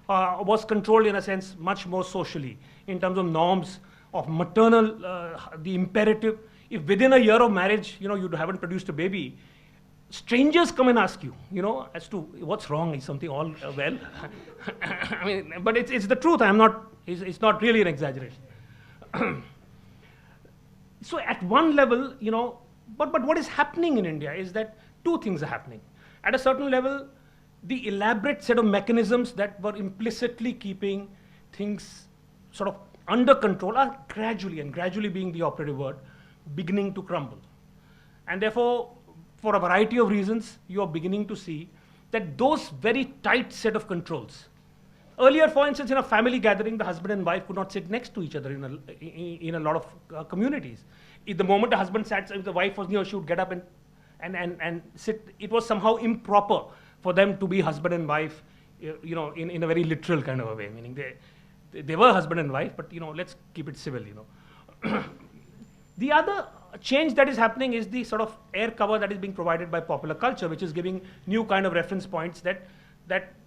was controlled in a sense much more socially in terms of norms of maternal, the imperative. If within a year of marriage, you haven't produced a baby, strangers come and ask you, as to what's wrong, is something all well? But it's the truth. It's not really an exaggeration. So at one level, but what is happening in India is that two things are happening. At a certain level, the elaborate set of mechanisms that were implicitly keeping things sort of under control are gradually, and gradually being the operative word, beginning to crumble. And therefore, for a variety of reasons, you are beginning to see that those very tight set of controls. Earlier, for instance, in a family gathering, the husband and wife could not sit next to each other in a lot of communities. If the moment the husband sat, if the wife was near, she would get up and sit. It was somehow improper for them to be husband and wife, in a very literal kind of a way, meaning they were husband and wife, but let's keep it civil, The other change that is happening is the sort of air cover that is being provided by popular culture, which is giving new kind of reference points that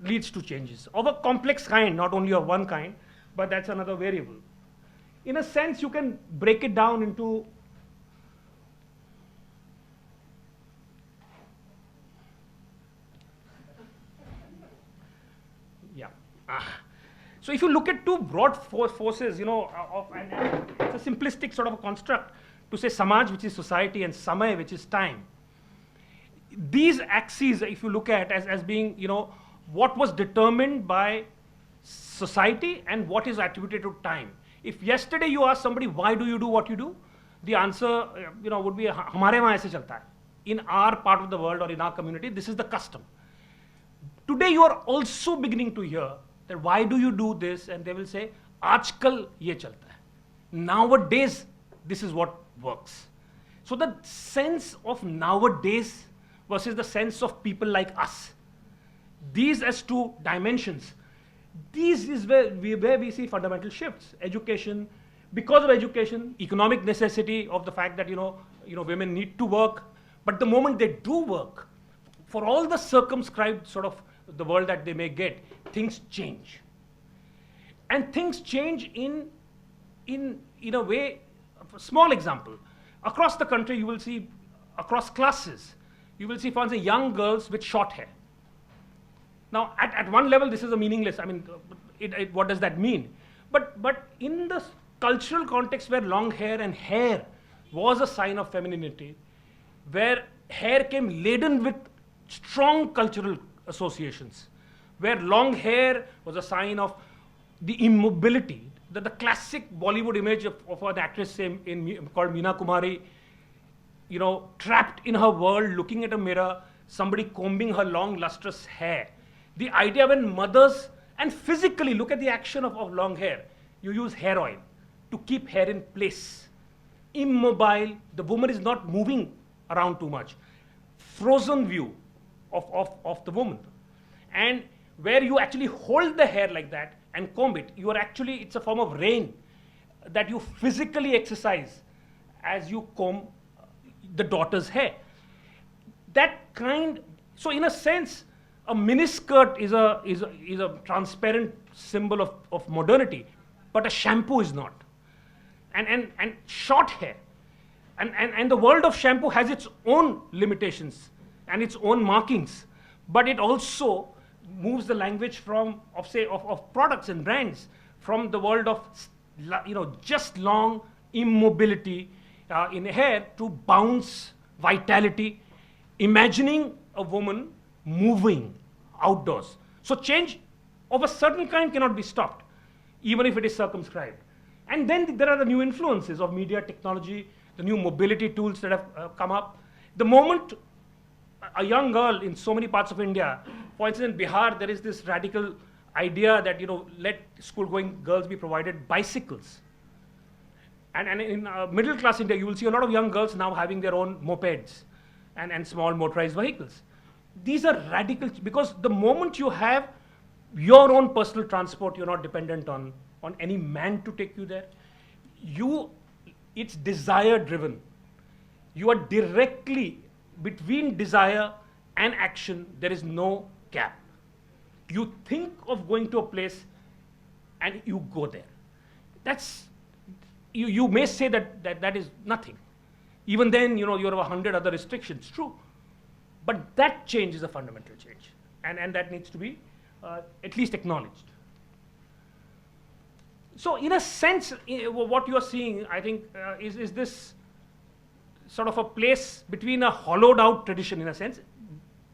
leads to changes of a complex kind, not only of one kind, but that's another variable. In a sense, you can break it down into so if you look at two broad forces, and it's a simplistic sort of a construct to say Samaj, which is society, and Samay, which is time. These axes, if you look at as being, what was determined by society and what is attributed to time. If yesterday you ask somebody, why do you do what you do? The answer, would be, "Hamare wahan aise chalta hai." In our part of the world or in our community, this is the custom. Today you are also beginning to hear that why do you do this? And they will say, "Aajkal ye chalta hai." Nowadays, this is what works. So the sense of nowadays versus the sense of people like us, these as two dimensions, these is where we see fundamental shifts. Education, because of education, economic necessity of the fact that women need to work, but the moment they do work, for all the circumscribed sort of the world that they may get, things change. And things change in a way. A small example, across the country you will see, across classes, you will see, for instance, young girls with short hair. Now, at one level, this is a meaningless. I mean, what does that mean? But in the cultural context where long hair and hair was a sign of femininity, where hair came laden with strong cultural associations, where long hair was a sign of the immobility, that the classic Bollywood image of an actress called Meena Kumari, trapped in her world, looking at a mirror, somebody combing her long, lustrous hair. The idea when mothers, and physically look at the action of long hair, you use hair oil to keep hair in place. Immobile, the woman is not moving around too much. Frozen view of the woman. And where you actually hold the hair like that and comb it, it's a form of rain that you physically exercise as you comb the daughter's hair. So in a sense, a miniskirt is a transparent symbol of modernity, but a shampoo is not. And short hair. And the world of shampoo has its own limitations and its own markings, but it also moves the language of products and brands from the world of just long immobility in hair to bounce, vitality, imagining a woman moving outdoors. So change of a certain kind cannot be stopped, even if it is circumscribed. And then there are the new influences of media, technology, the new mobility tools that have come up. The moment a young girl in so many parts of India, for instance in Bihar, there is this radical idea that let school-going girls be provided bicycles. And in middle class India, you will see a lot of young girls now having their own mopeds and small motorized vehicles. These are radical, because the moment you have your own personal transport, you're not dependent on any man to take you there. It's desire driven. You are directly, between desire and action, there is no gap. You think of going to a place and you go there. You may say that is nothing. Even then, you have 100 other restrictions, true. But that change is a fundamental change. And that needs to be at least acknowledged. So in a sense, what you're seeing, I think, is this sort of a place between a hollowed out tradition, in a sense,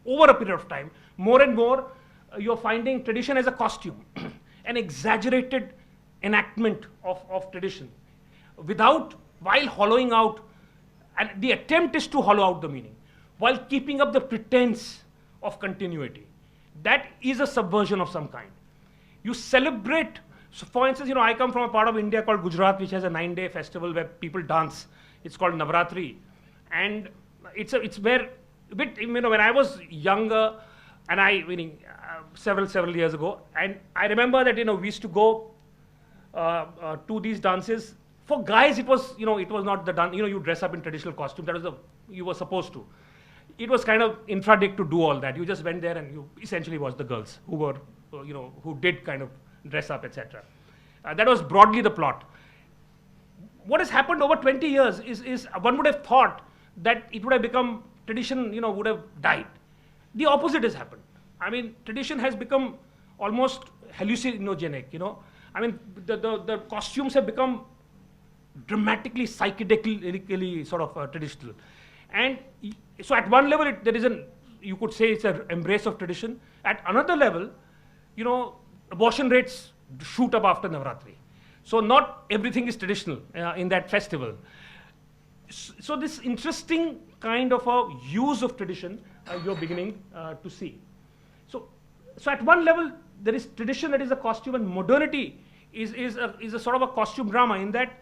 over a period of time, More and more, you're finding tradition as a costume, an exaggerated enactment of tradition, while hollowing out, and the attempt is to hollow out the meaning, while keeping up the pretense of continuity. That is a subversion of some kind. You celebrate, so for instance, I come from a part of India called Gujarat, which has a 9-day festival where people dance. It's called Navratri. And it's where, when I was younger, and several years ago, and I remember that, we used to go to these dances. For guys, it was not the dance, you dress up in traditional costume. That was you were supposed to. It was kind of infra-dig to do all that. You just went there and you essentially watched the girls who were, who did kind of dress up, etc. That was broadly the plot. What has happened over 20 years is one would have thought that it would have become, tradition, would have died. The opposite has happened. Tradition has become almost hallucinogenic, the costumes have become dramatically, psychedelically sort of traditional. And so at one level, you could say it's an embrace of tradition. At another level, abortion rates shoot up after Navratri. So not everything is traditional in that festival. So this interesting kind of a use of tradition you're beginning to see. So at one level, there is tradition that is a costume, and modernity is a sort of a costume drama, in that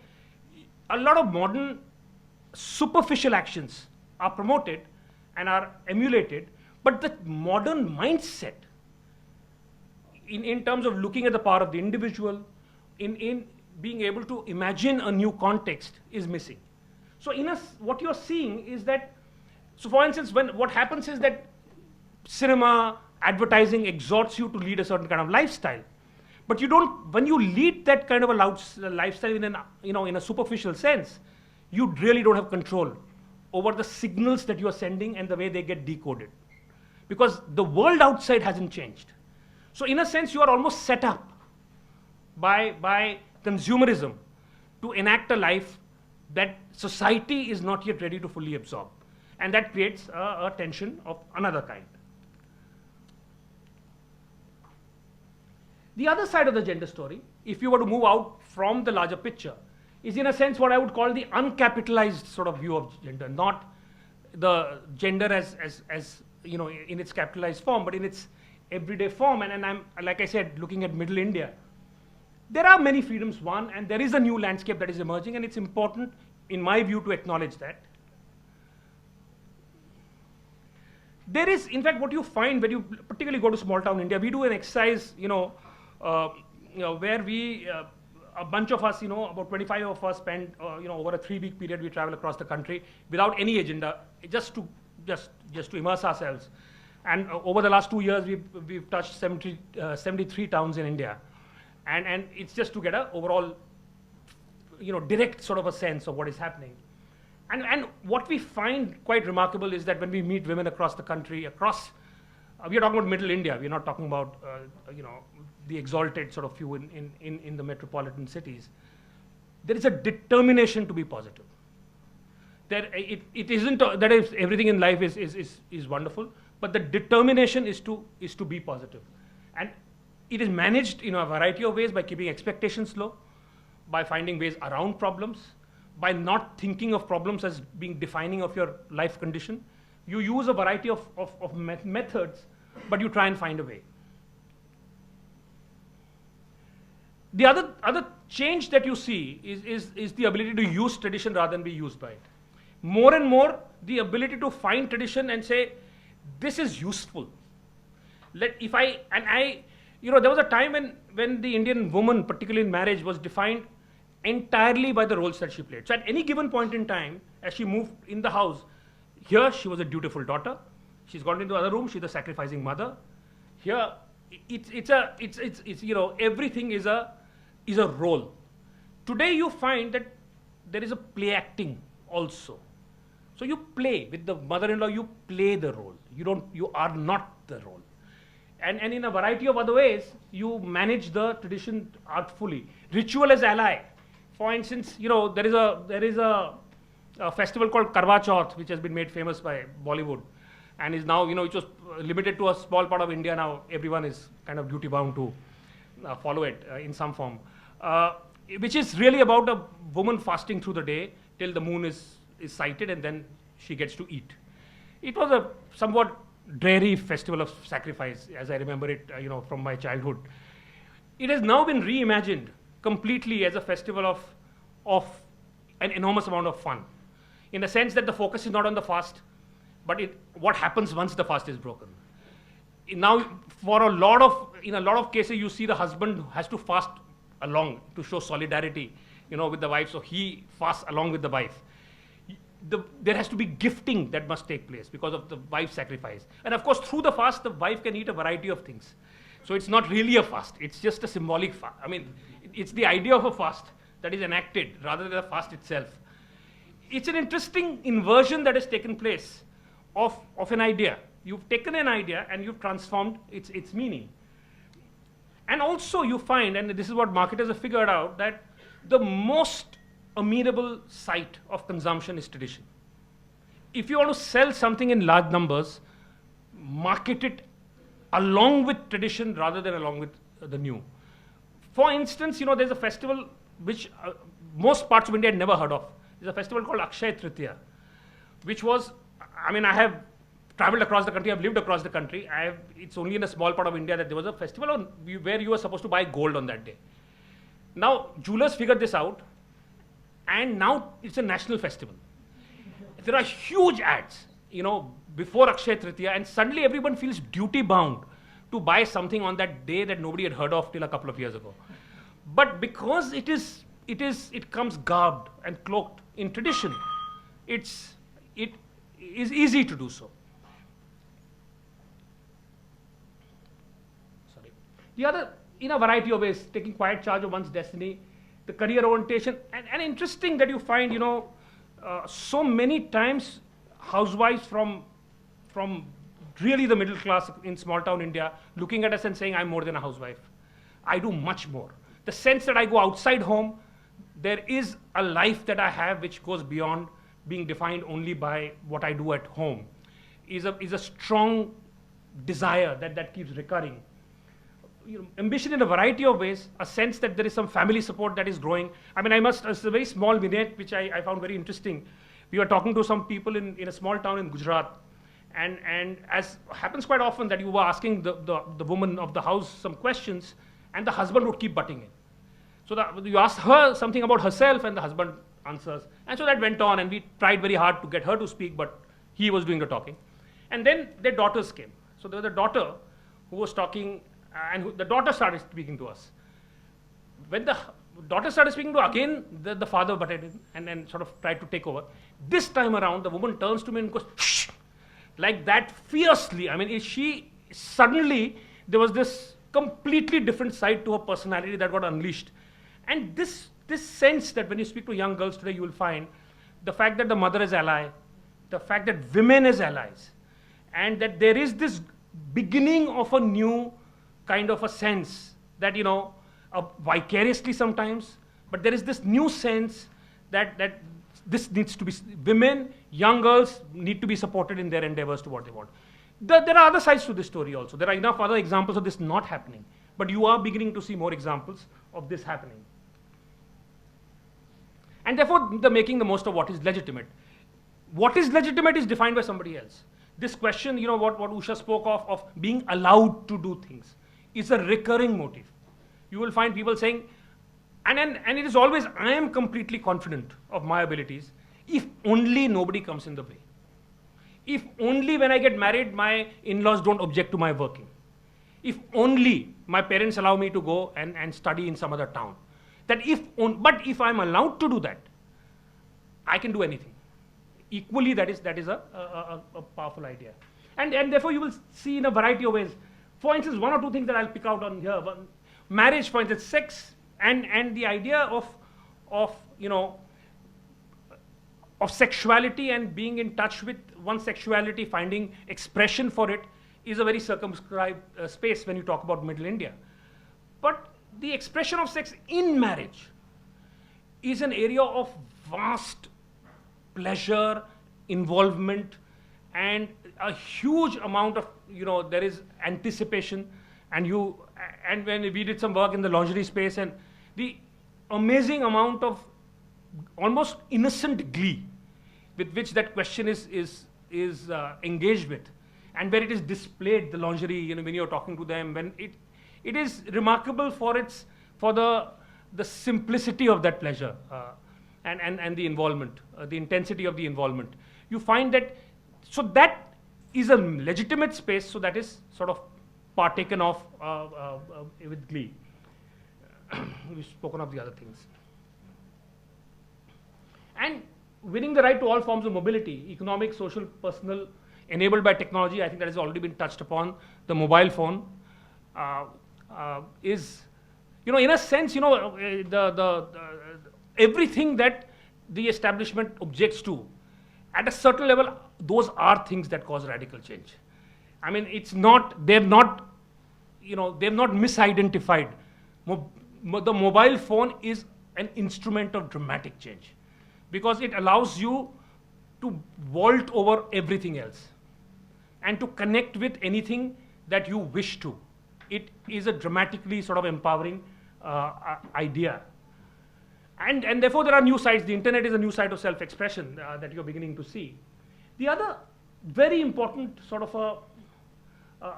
a lot of modern superficial actions are promoted and are emulated, but the modern mindset in terms of looking at the power of the individual, in being able to imagine a new context, is missing. So what you're seeing is that, so for instance, what happens is that cinema, advertising exhorts you to lead a certain kind of lifestyle. But when you lead that kind of a lifestyle in a superficial sense, you really don't have control over the signals that you are sending and the way they get decoded. Because the world outside hasn't changed. So in a sense, you are almost set up by consumerism to enact a life that society is not yet ready to fully absorb. And that creates a tension of another kind. The other side of the gender story, if you were to move out from the larger picture, is in a sense what I would call the uncapitalized sort of view of gender, not the gender as in its capitalized form, but in its everyday form. And I'm, like I said, looking at Middle India. There are many freedoms won, and there is a new landscape that is emerging, and it's important, in my view, to acknowledge that. There is, in fact, what you find when you particularly go to small town India, we do an exercise, where we, a bunch of us, about 25 of us spend, over a 3-week period, we travel across the country without any agenda, just to immerse ourselves. And over the last 2 years, we've touched 73 towns in India. And it's just to get an overall, direct sort of a sense of what is happening. And what we find quite remarkable is that when we meet women across the country, we are talking about Middle India, we're not talking about, the exalted sort of few in the metropolitan cities. There is a determination to be positive. It isn't that everything in life is wonderful, but the determination is to be positive. And it is managed in a variety of ways, by keeping expectations low, by finding ways around problems, by not thinking of problems as being defining of your life condition. You use a variety of methods, but you try and find a way. The other change that you see is the ability to use tradition rather than be used by it. More and more, the ability to find tradition and say, this is useful. There was a time when the Indian woman, particularly in marriage, was defined entirely by the roles that she played. So at any given point in time, as she moved in the house, here she was a dutiful daughter. She's gone into the other room. She's a sacrificing mother. Here, everything is a role. Today, you find that there is a play acting also. So you play with the mother-in-law. You play the role. You are not the role. And in a variety of other ways, you manage the tradition artfully. Ritual as ally. For instance, there is a festival called Karwa Chauth, which has been made famous by Bollywood. and is now, it was limited to a small part of India. Now everyone is kind of duty bound to follow it in some form, which is really about a woman fasting through the day till the moon is sighted, and then she gets to eat. It was a somewhat dreary festival of sacrifice, as I remember it, from my childhood. It has now been reimagined completely as a festival of an enormous amount of fun, in the sense that the focus is not on the fast, but what happens once the fast is broken. Now, in a lot of cases, you see the husband has to fast along to show solidarity, with the wife. So he fasts along with the wife. There has to be gifting that must take place because of the wife's sacrifice. And of course, through the fast, the wife can eat a variety of things. So it's not really a fast. It's just a symbolic fast. I mean, it's the idea of a fast that is enacted rather than the fast itself. It's an interesting inversion that has taken place of an idea. You've taken an idea and you've transformed its meaning. And also you find, and this is what marketers have figured out, that the most amenable site of consumption is tradition. If you want to sell something in large numbers, market it along with tradition rather than along with the new. For instance, there's a festival which most parts of India had never heard of. There's a festival called Akshaya Tritiya, which was, I have traveled across the country, I've lived across the country. It's only in a small part of India that there was a festival where you were supposed to buy gold on that day. Now, jewelers figured this out, and now it's a national festival. There are huge ads, before Akshaya Tritiya, and suddenly everyone feels duty bound to buy something on that day that nobody had heard of till a couple of years ago. But because it comes garbed and cloaked in tradition, it is easy to do so. Sorry. The other, in a variety of ways, taking quiet charge of one's destiny, the career orientation, and interesting that you find, so many times housewives from really the middle class in small town India looking at us and saying, I'm more than a housewife. I do much more. The sense that I go outside home, there is a life that I have which goes beyond being defined only by what I do at home, is a strong desire that keeps recurring. Ambition in a variety of ways, a sense that there is some family support that is growing. It's a very small vignette which I found very interesting. We were talking to some people in a small town in Gujarat, and as happens quite often that you were asking the woman of the house some questions, and the husband would keep butting in. So you asked her something about herself, and the husband answers. And so that went on, and we tried very hard to get her to speak, but he was doing the talking. And then their daughters came. So there was a daughter who was talking, and the daughter started speaking to us. When the daughter started speaking to, again, the father butted in and then sort of tried to take over. This time around, the woman turns to me and goes, shh, like that fiercely. Suddenly, there was this completely different side to her personality that got unleashed. And this sense that when you speak to young girls today, you will find the fact that the mother is ally, the fact that women is allies, and that there is this beginning of a new kind of a sense that, vicariously sometimes, but there is this new sense that this needs to be, women, young girls need to be supported in their endeavors to what they want. There are other sides to this story also. There are enough other examples of this not happening, but you are beginning to see more examples of this happening. And therefore, making the most of what is legitimate. What is legitimate is defined by somebody else. This question, what Usha spoke of being allowed to do things, is a recurring motive. You will find people saying, and it is always, I am completely confident of my abilities, if only nobody comes in the way. If only when I get married, my in-laws don't object to my working. If only my parents allow me to go and study in some other town. But if I'm allowed to do that, I can do anything. Equally, that is a powerful idea. And therefore, you will see in a variety of ways. For instance, one or two things that I'll pick out on here. Marriage, for instance, sex, and the idea of sexuality and being in touch with one's sexuality, finding expression for it, is a very circumscribed space when you talk about Middle India. But the expression of sex in marriage is an area of vast pleasure, involvement, and a huge amount of, there is anticipation, and when we did some work in the lingerie space, and the amazing amount of almost innocent glee with which that question is engaged with, and where it is displayed, the lingerie, when you're talking to them, when it is remarkable for the simplicity of that pleasure, and the involvement, the intensity of the involvement. You find that, so that is a legitimate space, so that is sort of partaken of with glee. We've spoken of the other things. And winning the right to all forms of mobility, economic, social, personal, enabled by technology, I think that has already been touched upon. The mobile phone is, in a sense, everything that the establishment objects to, at a certain level, those are things that cause radical change. I mean, they've not misidentified. The mobile phone is an instrument of dramatic change, because it allows you to vault over everything else and to connect with anything that you wish to. It is a dramatically sort of empowering idea. And therefore there are new sides. The internet is a new side of self-expression that you're beginning to see. The other very important sort of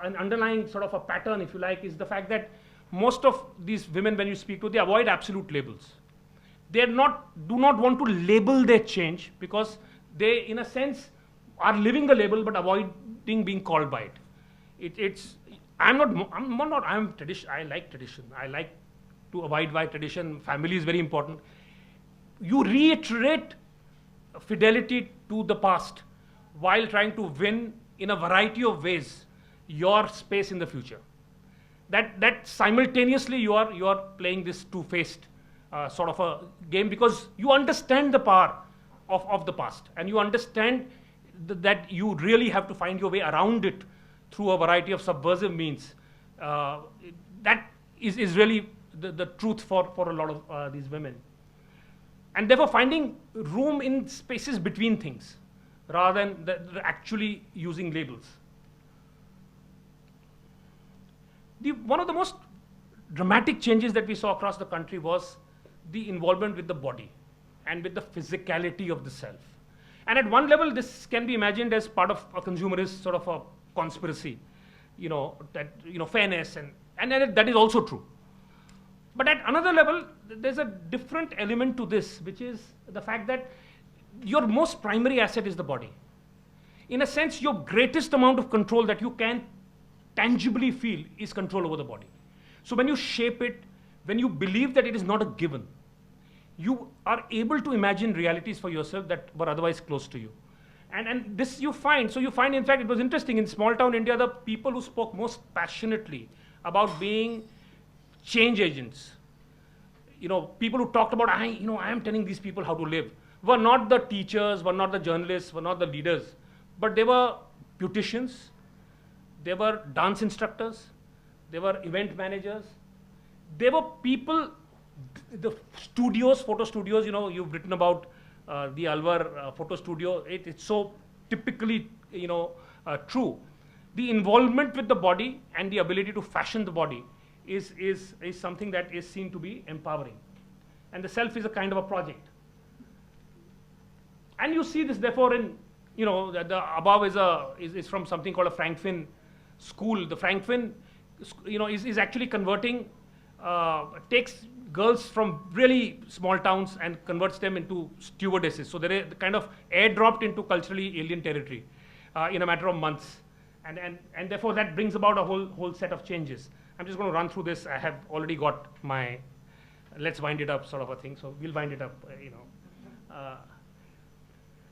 an underlying sort of a pattern, if you like, is the fact that most of these women, when you speak to, they avoid absolute labels. They do not want to label their change, because they, in a sense, are living the label but avoiding being called by it. I'm tradition. I like tradition. I like to abide by tradition. Family is very important. You reiterate fidelity to the past while trying to win in a variety of ways your space in the future. That simultaneously you are playing this two-faced sort of a game, because you understand the power of the past, and you understand that you really have to find your way around it through a variety of subversive means. That is really the truth for a lot of these women. And therefore finding room in spaces between things, rather than actually using labels. One of the most dramatic changes that we saw across the country was the involvement with the body and with the physicality of the self. And at one level, this can be imagined as part of a consumerist sort of a conspiracy, fairness, and that is also true. But at another level, there's a different element to this, which is the fact that your most primary asset is the body. In a sense, your greatest amount of control that you can tangibly feel is control over the body. So when you shape it, when you believe that it is not a given, you are able to imagine realities for yourself that were otherwise close to you. And this you find, in fact, it was interesting, in small town India, the people who spoke most passionately about being change agents, people who talked about, I am telling these people how to live, were not the teachers, were not the journalists, were not the leaders, but they were beauticians, they were dance instructors, they were event managers, they were people, the studios, photo studios, you've written about the Alwar photo studio, it's so typically, true. The involvement with the body and the ability to fashion the body is something that is seen to be empowering. And the self is a kind of a project. And you see this therefore in, the above is from something called a Frankfin school. The Frankfin, is actually converting, takes girls from really small towns and converts them into stewardesses. So they're kind of airdropped into culturally alien territory in a matter of months. And therefore that brings about a whole set of changes. I'm just going to run through this. I have already got my let's wind it up sort of a thing. So we'll wind it up,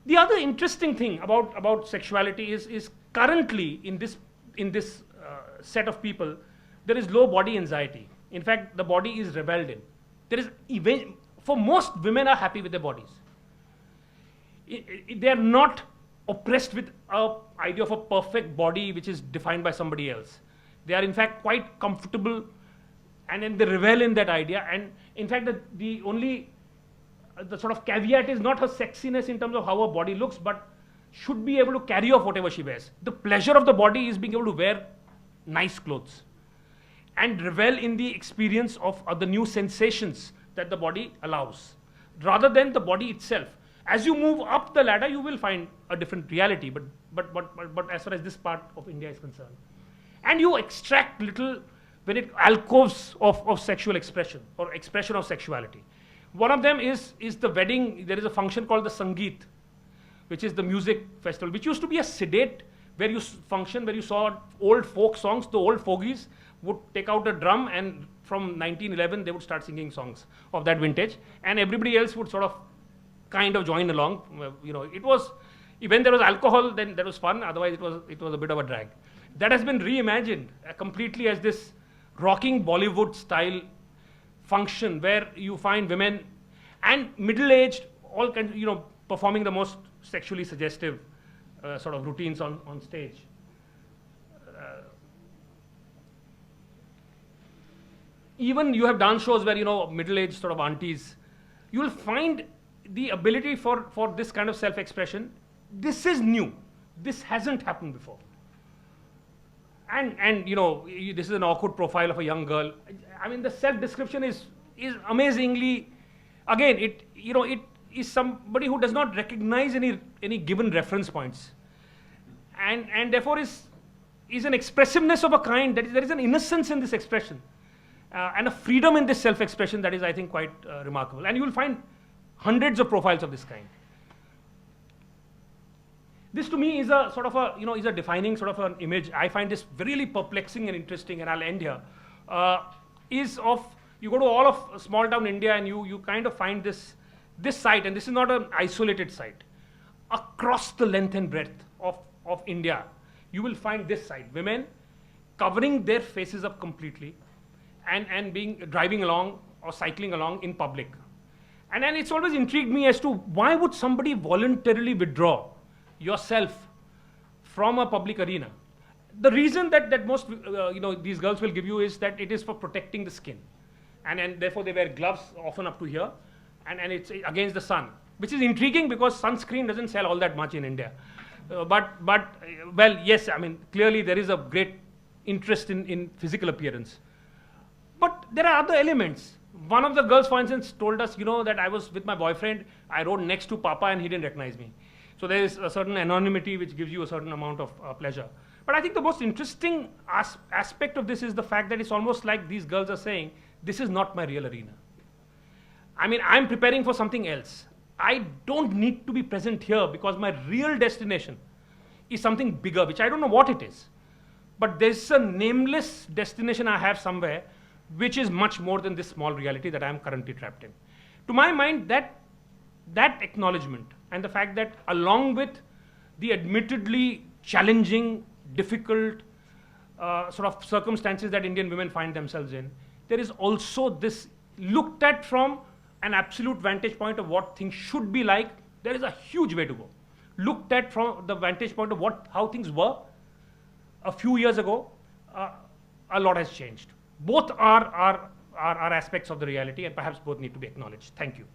The other interesting thing about sexuality is currently in this set of people, there is low body anxiety. In fact, the body is rebelled in. For most women are happy with their bodies. They are not oppressed with an idea of a perfect body which is defined by somebody else. They are in fact quite comfortable, and then they revel in that idea. And in fact, the sort of caveat is not her sexiness in terms of how her body looks, but should be able to carry off whatever she wears. The pleasure of the body is being able to wear nice clothes and revel in the experience of the new sensations that the body allows, rather than the body itself. As you move up the ladder, you will find a different reality, but as far as this part of India is concerned. And you extract little alcoves of sexual expression or expression of sexuality. One of them is the wedding. There is a function called the Sangeet, which is the music festival, which used to be a sedate function where you saw old folk songs. The old fogies would take out a drum, and from 1911 they would start singing songs of that vintage, and everybody else would sort of kind of join along. It was, when there was alcohol, then that was fun. Otherwise, it was a bit of a drag. That has been reimagined completely as this rocking Bollywood style function where you find women and middle-aged, all kinds, performing the most sexually suggestive sort of routines on stage. Even you have dance shows where, middle-aged sort of aunties, you will find the ability for this kind of self-expression. This is new. This hasn't happened before. And this is an awkward profile of a young girl. I mean, the self-description is amazingly, again, it is somebody who does not recognize any given reference points, and therefore is an expressiveness of a kind that there is an innocence in this expression, and a freedom in this self-expression that is, I think, quite remarkable. And you will find hundreds of profiles of this kind. This to me is a sort of is a defining sort of an image. I find this really perplexing and interesting, and I'll end here. You go to all of small town India and you kind of find this site, and this is not an isolated site. Across the length and breadth of India, you will find this site. Women covering their faces up completely and driving along or cycling along in public. And then it's always intrigued me as to why would somebody voluntarily withdraw yourself from a public arena. The reason that most these girls will give you is that it is for protecting the skin, and therefore they wear gloves often up to here, and it's against the sun, which is intriguing because sunscreen doesn't sell all that much in India. Well, yes, I mean, clearly there is a great interest in physical appearance, but there are other elements. One of the girls, for instance, told us, that I was with my boyfriend, I rode next to Papa and he didn't recognize me. So there is a certain anonymity which gives you a certain amount of pleasure. But I think the most interesting aspect of this is the fact that it's almost like these girls are saying, this is not my real arena. I mean, I'm preparing for something else. I don't need to be present here because my real destination is something bigger, which I don't know what it is. But there's a nameless destination I have somewhere, which is much more than this small reality that I'm currently trapped in. To my mind, that acknowledgement and the fact that along with the admittedly challenging, difficult sort of circumstances that Indian women find themselves in, there is also this looked at from an absolute vantage point of what things should be like. There is a huge way to go. Looked at from the vantage point of how things were a few years ago, a lot has changed. Both are aspects of the reality, and perhaps both need to be acknowledged. Thank you.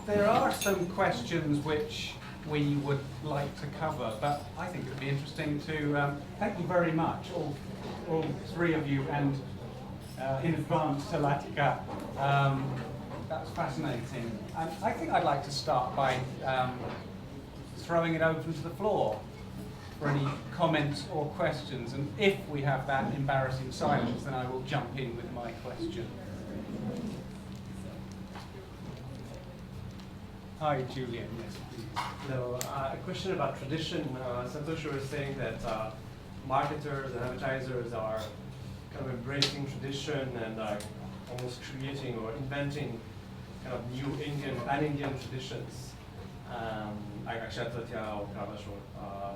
There are some questions which we would like to cover, but I think it would be interesting to thank you very much, all three of you, and in advance to Latika. That's fascinating. And I think I'd like to start by throwing it open to the floor for any comments or questions. And if we have that embarrassing silence, then I will jump in with my question. Hi, Julian. Yes, please. Hello. A question about tradition. Santosh was saying that marketers and advertisers are kind of embracing tradition and almost creating or inventing kind of new pan-Indian traditions, like Akshatratya or Kavashor.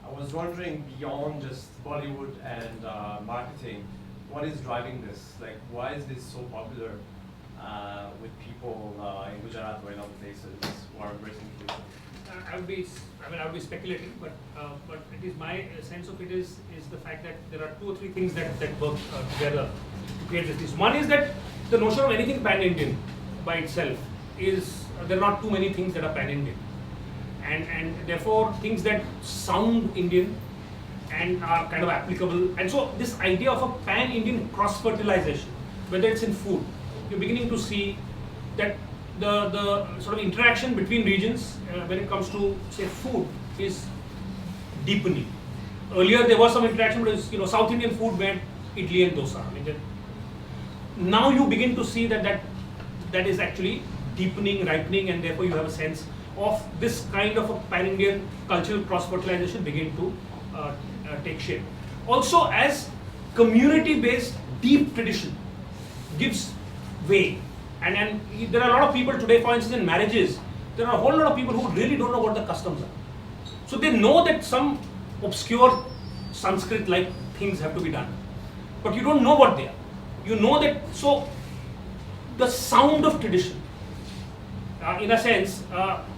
I was wondering, beyond just Bollywood and marketing, what is driving this? Like, why is this so popular with people in Gujarat or in other places who are embracing tradition? I would be speculating, but it is my sense of it is the fact that there are two or three things that work together to create this. One is that the notion of anything pan-Indian by itself is there are not too many things that are pan-Indian, and therefore things that sound Indian and are kind of applicable. And so this idea of a pan-Indian cross-fertilization, whether it's in food, you're beginning to see that the sort of interaction between regions when it comes to, say, food is deepening. Earlier there was some interaction, but it's, South Indian food meant idli and dosa. Now you begin to see that is actually deepening, ripening, and therefore you have a sense of this kind of a pan-Indian cultural cross-fertilization begin to take shape. Also, as community-based deep tradition gives way, and there are a lot of people today, for instance, in marriages, there are a whole lot of people who really don't know what the customs are. So they know that some obscure Sanskrit-like things have to be done, but you don't know what they are. You know that, so the sound of tradition, in a sense,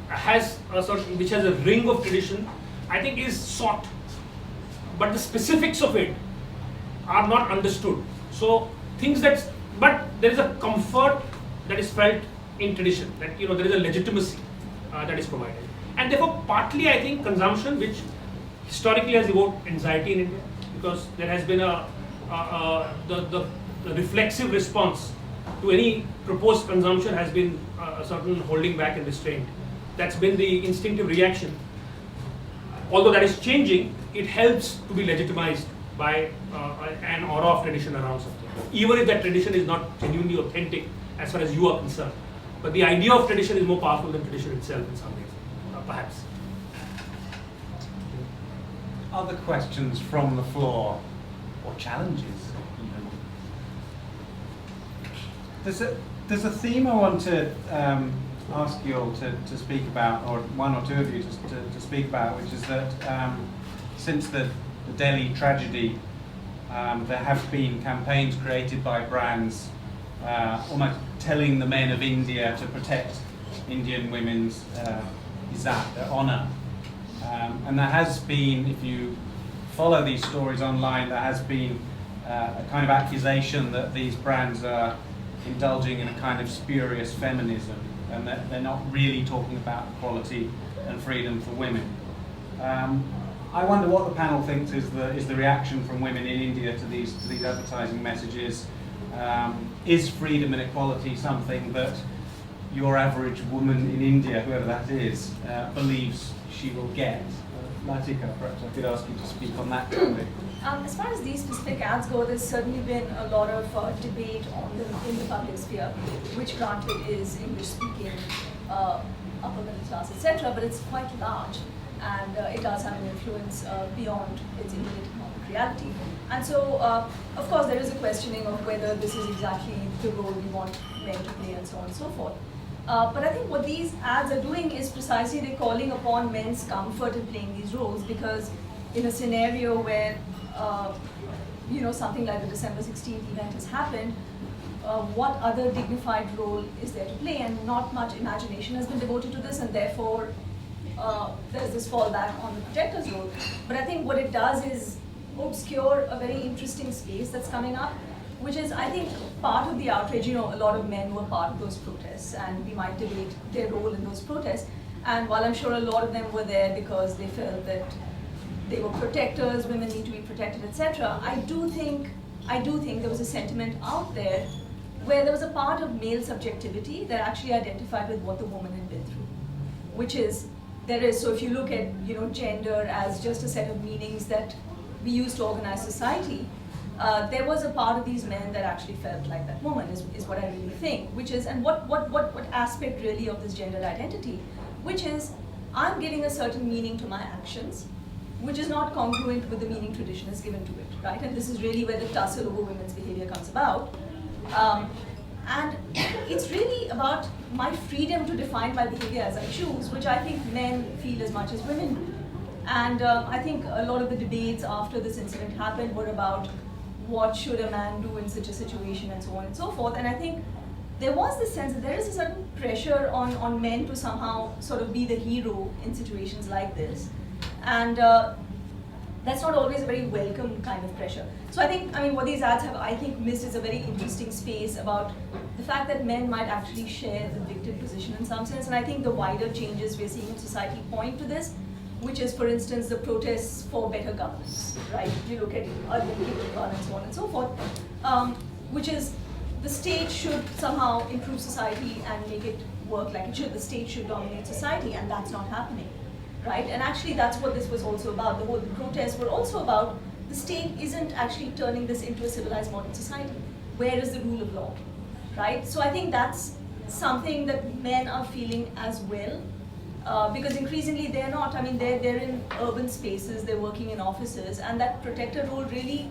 has a certain, which has a ring of tradition, I think is sought, but the specifics of it are not understood. So things but there is a comfort that is felt in tradition, that there is a legitimacy that is provided, and therefore partly I think consumption, which historically has evoked anxiety in India, because there has been the reflexive response to any proposed consumption has been a certain holding back and restraint. That's been the instinctive reaction. Although that is changing, it helps to be legitimized by an aura of tradition around something, even if that tradition is not genuinely authentic as far as you are concerned. But the idea of tradition is more powerful than tradition itself in some ways, perhaps. Other questions from the floor, or challenges even? There's a theme I want to ask you all to speak about, or one or two of you to speak about, which is that since the Delhi tragedy, there have been campaigns created by brands almost telling the men of India to protect Indian women's izzat, their honour. And there has been, if you follow these stories online, there has been a kind of accusation that these brands are indulging in a kind of spurious feminism, and that they're not really talking about equality and freedom for women. I wonder what the panel thinks is the reaction from women in India to these advertising messages. Is freedom and equality something that your average woman in India, whoever that is, believes she will get? Latika, perhaps I could ask you to speak on that topic. As far as these specific ads go, there's certainly been a lot of debate on them in the public sphere, which granted is English-speaking, upper middle class, etc., but it's quite large, and it does have an influence beyond its immediate economic reality. And so, of course, there is a questioning of whether this is exactly the role we want men to play, and so on and so forth. But I think what these ads are doing is precisely they're calling upon men's comfort in playing these roles, because in a scenario where something like the December 16th event has happened, what other dignified role is there to play? And not much imagination has been devoted to this, and therefore there's this fallback on the protector's role. But I think what it does is obscure a very interesting space that's coming up, which is, I think, part of the outrage. A lot of men were part of those protests, and we might debate their role in those protests. And while I'm sure a lot of them were there because they felt that they were protectors, women need to be protected, etc., I do think there was a sentiment out there where there was a part of male subjectivity that actually identified with what the woman had been through, which is, so if you look at gender as just a set of meanings that we use to organize society, there was a part of these men that actually felt like that woman, is what I really think, which is, and what aspect really of this gendered identity, which is, I'm giving a certain meaning to my actions, which is not congruent with the meaning tradition has given to it, right? And this is really where the tussle over women's behavior comes about. And it's really about my freedom to define my behavior as I choose, which I think men feel as much as women do. And I think a lot of the debates after this incident happened were about what should a man do in such a situation, and so on and so forth. And I think there was this sense that there is a certain pressure on men to somehow sort of be the hero in situations like this. And that's not always a very welcome kind of pressure. So I mean, what these ads have, I think, missed is a very interesting space about the fact that men might actually share the victim position in some sense. And I think the wider changes we're seeing in society point to this, which is, for instance, the protests for better governance, right? You look at urban Kindergarten and so on and so forth, which is the state should somehow improve society and make it work like it should. The state should dominate society, and that's not happening, right? And actually, that's what this was also about. The protests were also about the state isn't actually turning this into a civilized modern society. Where is the rule of law, right? So I think that's something that men are feeling as well, because increasingly they're not. I mean, they're in urban spaces, they're working in offices, and that protector role really,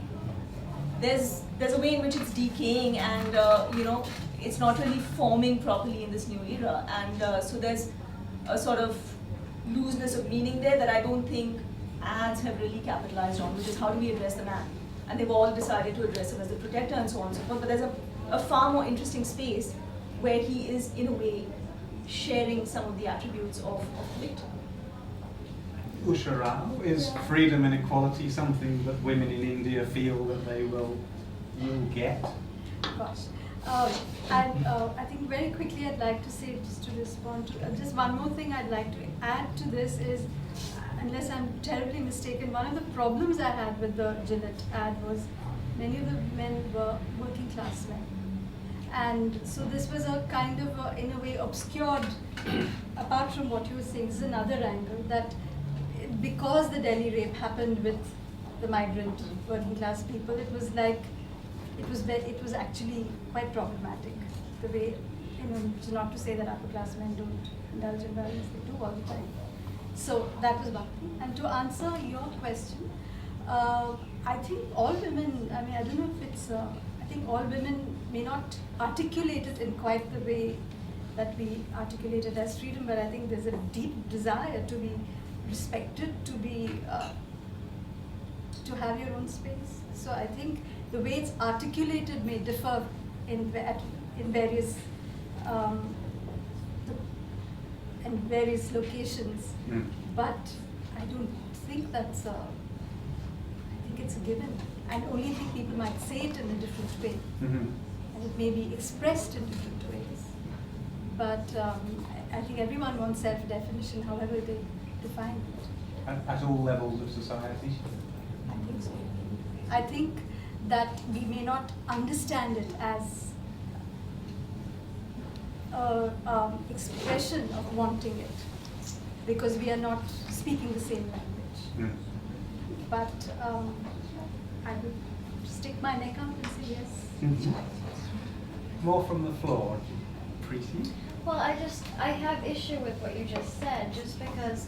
there's a way in which it's decaying, and you know, it's not really forming properly in this new era, and so there's a sort of looseness of meaning there that I don't think ads have really capitalized on, which is how do we address the man? And they've all decided to address him as the protector and so on and so forth. But there's a far more interesting space where he is, in a way, sharing some of the attributes of the victim. Usha Rao, is freedom and equality something that women in India feel that they will get? Gosh. I think very quickly I'd like to say, just to respond to, just one more thing I'd like to add to this is, unless I'm terribly mistaken, one of the problems I had with the Gillette ad was many of the men were working class men. And so this was a kind of, in a way, obscured, apart from what you were saying, this is another angle, that because the Delhi rape happened with the migrant working class people, it was like, it was actually quite problematic. The way, you know, not to say that upper class men don't indulge in violence, they do all the time. So that was one thing. And to answer your question, I think all women, I mean, I don't know if it's, I think all women may not articulate it in quite the way that we articulate it as freedom, but I think there's a deep desire to be respected, to be, to have your own space. So I think the way it's articulated may differ in various in various locations, but I don't think that's I think it's a given. And only think people might say it in a different way, and it may be expressed in different ways. But I think everyone wants self-definition, however they define it. At all levels of society? I think so. I think that we may not understand it as expression of wanting it, because we are not speaking the same language. But I would stick my neck out and say yes. More from the floor, Preeti? Well, I have issue with what you just said, just because,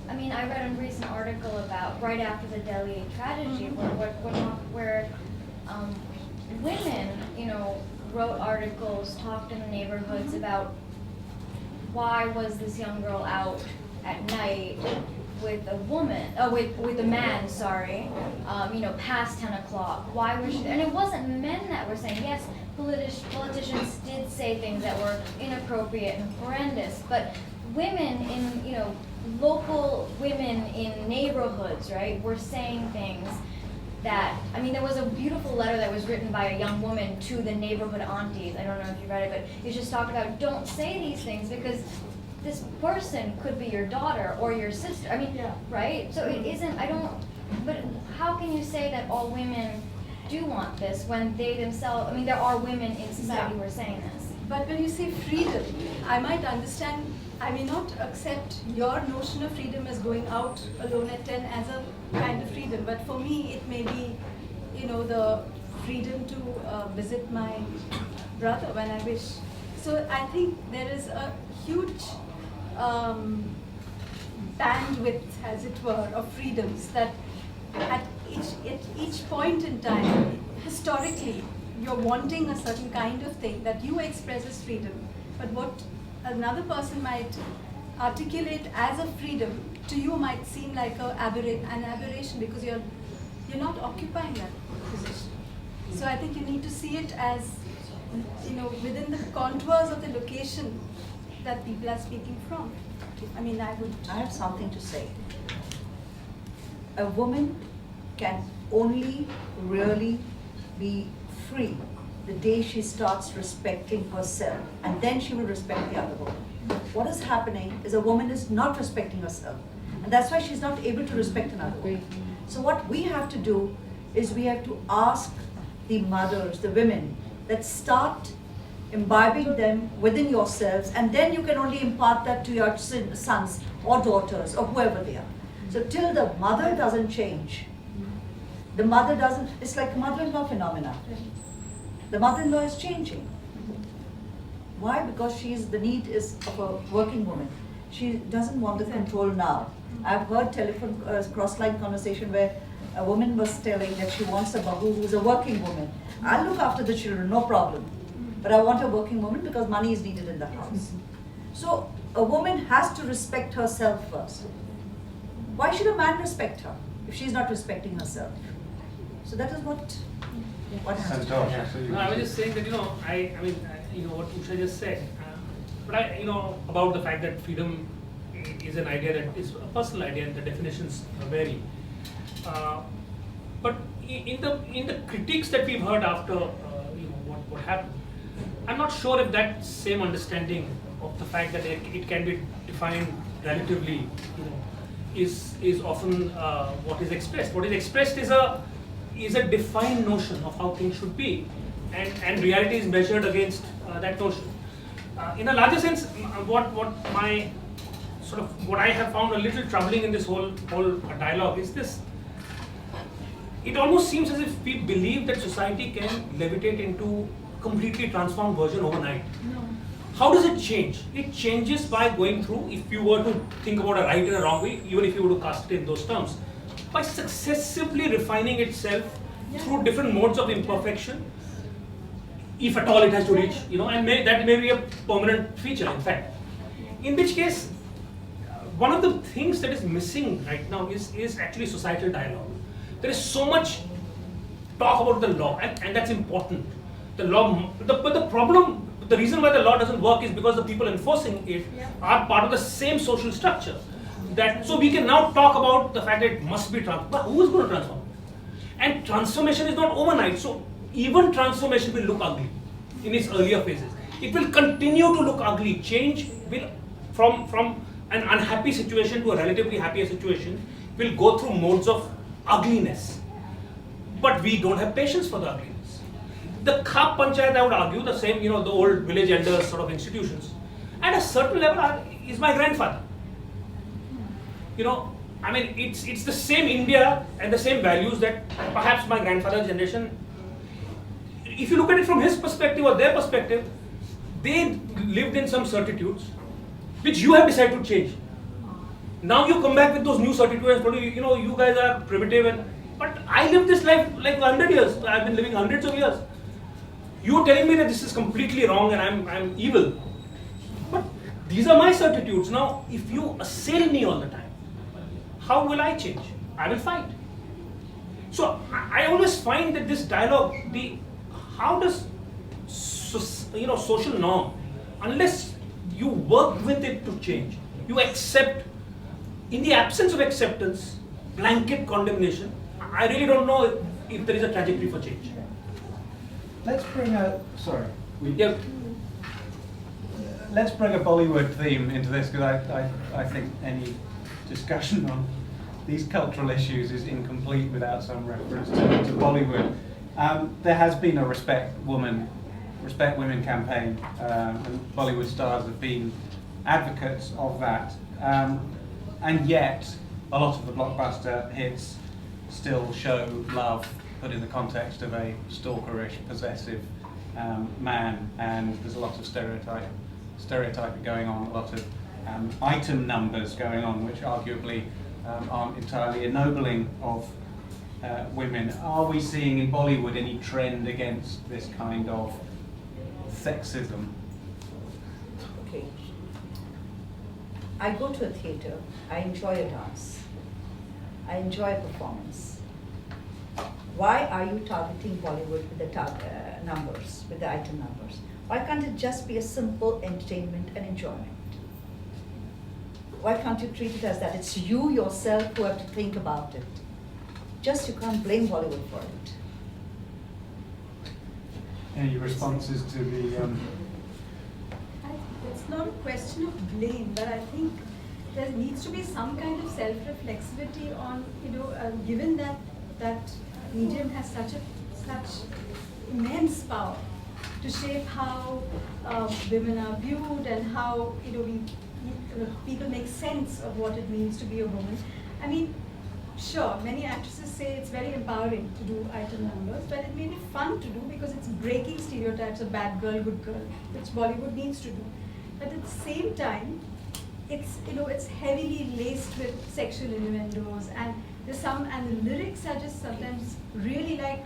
I mean, I read a recent article about right after the Delhi tragedy, where women, you know, wrote articles, talked in the neighborhoods about why was this young girl out at night with a woman, with a man, sorry, you know, past 10 o'clock. Why was she, and it wasn't men that were saying, yes, politicians did say things that were inappropriate and horrendous, but women in, you know, local women in neighborhoods, right, were saying things that, I mean, there was a beautiful letter that was written by a young woman to the neighborhood aunties. I don't know if you read it, but it just talked about, don't say these things because this person could be your daughter or your sister. I mean, right? So it isn't, but how can you say that all women do want this when they themselves, I mean, there are women in society who are saying this. But when you say freedom, I might understand, I may not accept your notion of freedom as going out alone at 10 as a kind of freedom, but for me it may be, you know, the freedom to visit my brother when I wish. So I think there is a huge bandwidth, as it were, of freedoms that at each point in time, historically, you're wanting a certain kind of thing that you express as freedom, but what another person might articulate as a freedom to you might seem like an aberration because you're not occupying that position. So I think you need to see it as, you know, within the contours of the location that people are speaking from. I mean, I have something to say. A woman can only really be free the day she starts respecting herself, and then she will respect the other woman. What is happening is a woman is not respecting herself, and that's why she's not able to respect another woman. So what we have to do is we have to ask the mothers, the women, that start imbibing them within yourselves, and then you can only impart that to your sons or daughters or whoever they are. So till the mother doesn't change, the mother doesn't, it's like a mother-in-law phenomena. The mother-in-law is changing. Why? Because the need is of a working woman. She doesn't want the control now. I've heard telephone cross-line conversation where a woman was telling that she wants a bahu who's a working woman. I'll look after the children, no problem. But I want a working woman because money is needed in the house. So a woman has to respect herself first. Why should a man respect her if she's not respecting herself? So that is what has to happen. No, I was just saying that, I mean, what Usha just said, but about the fact that freedom is an idea that is a personal idea and the definitions vary. But in the critiques that we've heard after, what happened, I'm not sure if that same understanding of the fact that it can be defined relatively, is often what is expressed. What is expressed is a defined notion of how things should be, and reality is measured against that notion. In a larger sense, what I have found a little troubling in this whole dialogue is this. It almost seems as if we believe that society can levitate into a completely transformed version overnight. No. How does it change? It changes by going through, if you were to think about a right and a wrong way, even if you were to cast it in those terms, by successively refining itself through different modes of imperfection, if at all it has to reach, and that may be a permanent feature, in fact. In which case, one of the things that is missing right now is actually societal dialogue. There is so much talk about the law, and that's important. The law, but the problem, the reason why the law doesn't work is because the people enforcing it are part of the same social structure. So we can now talk about the fact that it must be transformed. But who is going to transform? And transformation is not overnight. So even transformation will look ugly in its earlier phases. It will continue to look ugly. Change will, from an unhappy situation to a relatively happier situation, will go through modes of ugliness. But we don't have patience for the ugliness. The Khap Panchayat, I would argue, the same, the old village elders sort of institutions, at a certain level is my grandfather. I mean, it's the same India and the same values that perhaps my grandfather's generation, if you look at it from his perspective or their perspective, they lived in some certitudes which you have decided to change. Now you come back with those new certitudes and tell you guys are primitive, but I lived this life like 100 years. I've been living hundreds of years. You're telling me that this is completely wrong and I'm evil. But these are my certitudes. Now, if you assail me all the time, how will I change? I will fight. So I always find that this dialogue, how does social norm, unless you work with it to change, you accept, in the absence of acceptance, blanket condemnation, I really don't know if there is a trajectory for change. Let's bring let's bring a Bollywood theme into this, because I think any discussion on these cultural issues is incomplete without some reference to Bollywood. There has been a Respect Women campaign, and Bollywood stars have been advocates of that, and yet a lot of the blockbuster hits still show love put in the context of a stalkerish, possessive man, and there's a lot of stereotyping going on, a lot of item numbers going on, which arguably aren't entirely ennobling of women. Are we seeing in Bollywood any trend against this kind of sexism? Okay. I go to a theatre, I enjoy a dance, I enjoy a performance. Why are you targeting Bollywood with the numbers, with the item numbers? Why can't it just be a simple entertainment and enjoyment? Why can't you treat it as that? It's you yourself who have to think about it. Just you can't blame Bollywood for it. Any responses to the? It's not a question of blame, but I think there needs to be some kind of self-reflexivity on, given that medium has such immense power to shape how women are viewed and how people make sense of what it means to be a woman. I mean, sure, many actresses say it's very empowering to do item numbers, but it may be fun to do because it's breaking stereotypes of bad girl, good girl, which Bollywood needs to do. But at the same time, it's heavily laced with sexual innuendos, and the lyrics are just sometimes really like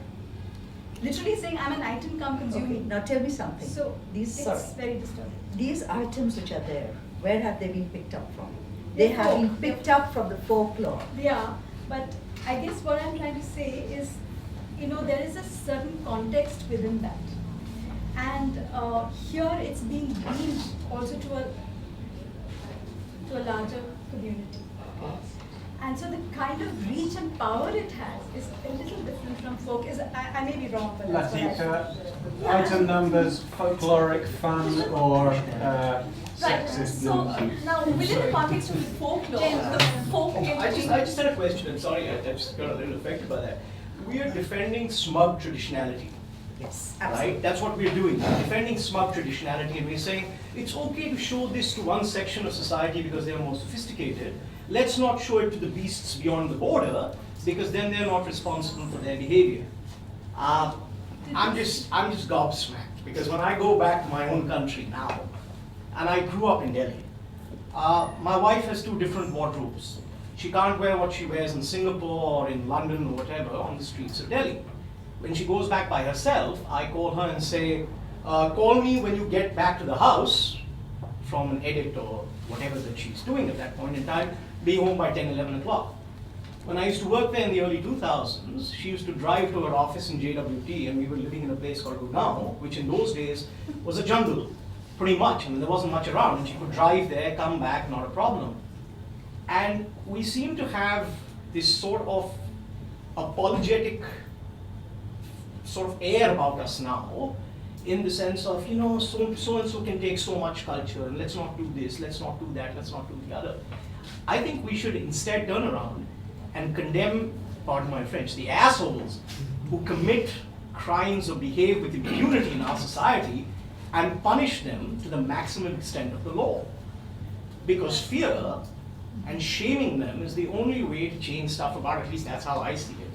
literally saying I'm an item, come consume me. Okay, now tell me something. So it's very disturbing. These items which are there, where have they been picked up from? They have been picked up from the folklore. Yeah, but I guess what I'm trying to say is, there is a certain context within that. And here it's being beamed also to a larger community. And so the kind of reach and power it has is a little different from folk. I may be wrong, but that's what I think. Item numbers, folkloric fun, or sexist? So now within the context of folklore, the folk I just had a question, and sorry, I just got a little affected by that. We are defending smug traditionality. Yes, absolutely. Right? That's what we're doing. We're defending smug traditionality, and we're saying it's okay to show this to one section of society because they're more sophisticated. Let's not show it to the beasts beyond the border because then they're not responsible for their behavior. I'm just gobsmacked because when I go back to my own country now, and I grew up in Delhi, my wife has 2 different wardrobes. She can't wear what she wears in Singapore or in London or whatever on the streets of Delhi. When she goes back by herself, I call her and say, call me when you get back to the house from an edit or whatever that she's doing at that point in time, be home by 10, 11 o'clock. When I used to work there in the early 2000s, she used to drive to her office in JWT, and we were living in a place called Gurgaon, which in those days was a jungle, pretty much. I mean, there wasn't much around, and she could drive there, come back, not a problem. And we seem to have this sort of apologetic sort of air about us now, in the sense of, so and so can take so much culture, and let's not do this, let's not do that, let's not do the other. I think we should instead turn around and condemn, pardon my French, the assholes who commit crimes or behave with impunity in our society and punish them to the maximum extent of the law. Because fear and shaming them is the only way to change stuff about it. At least that's how I see it.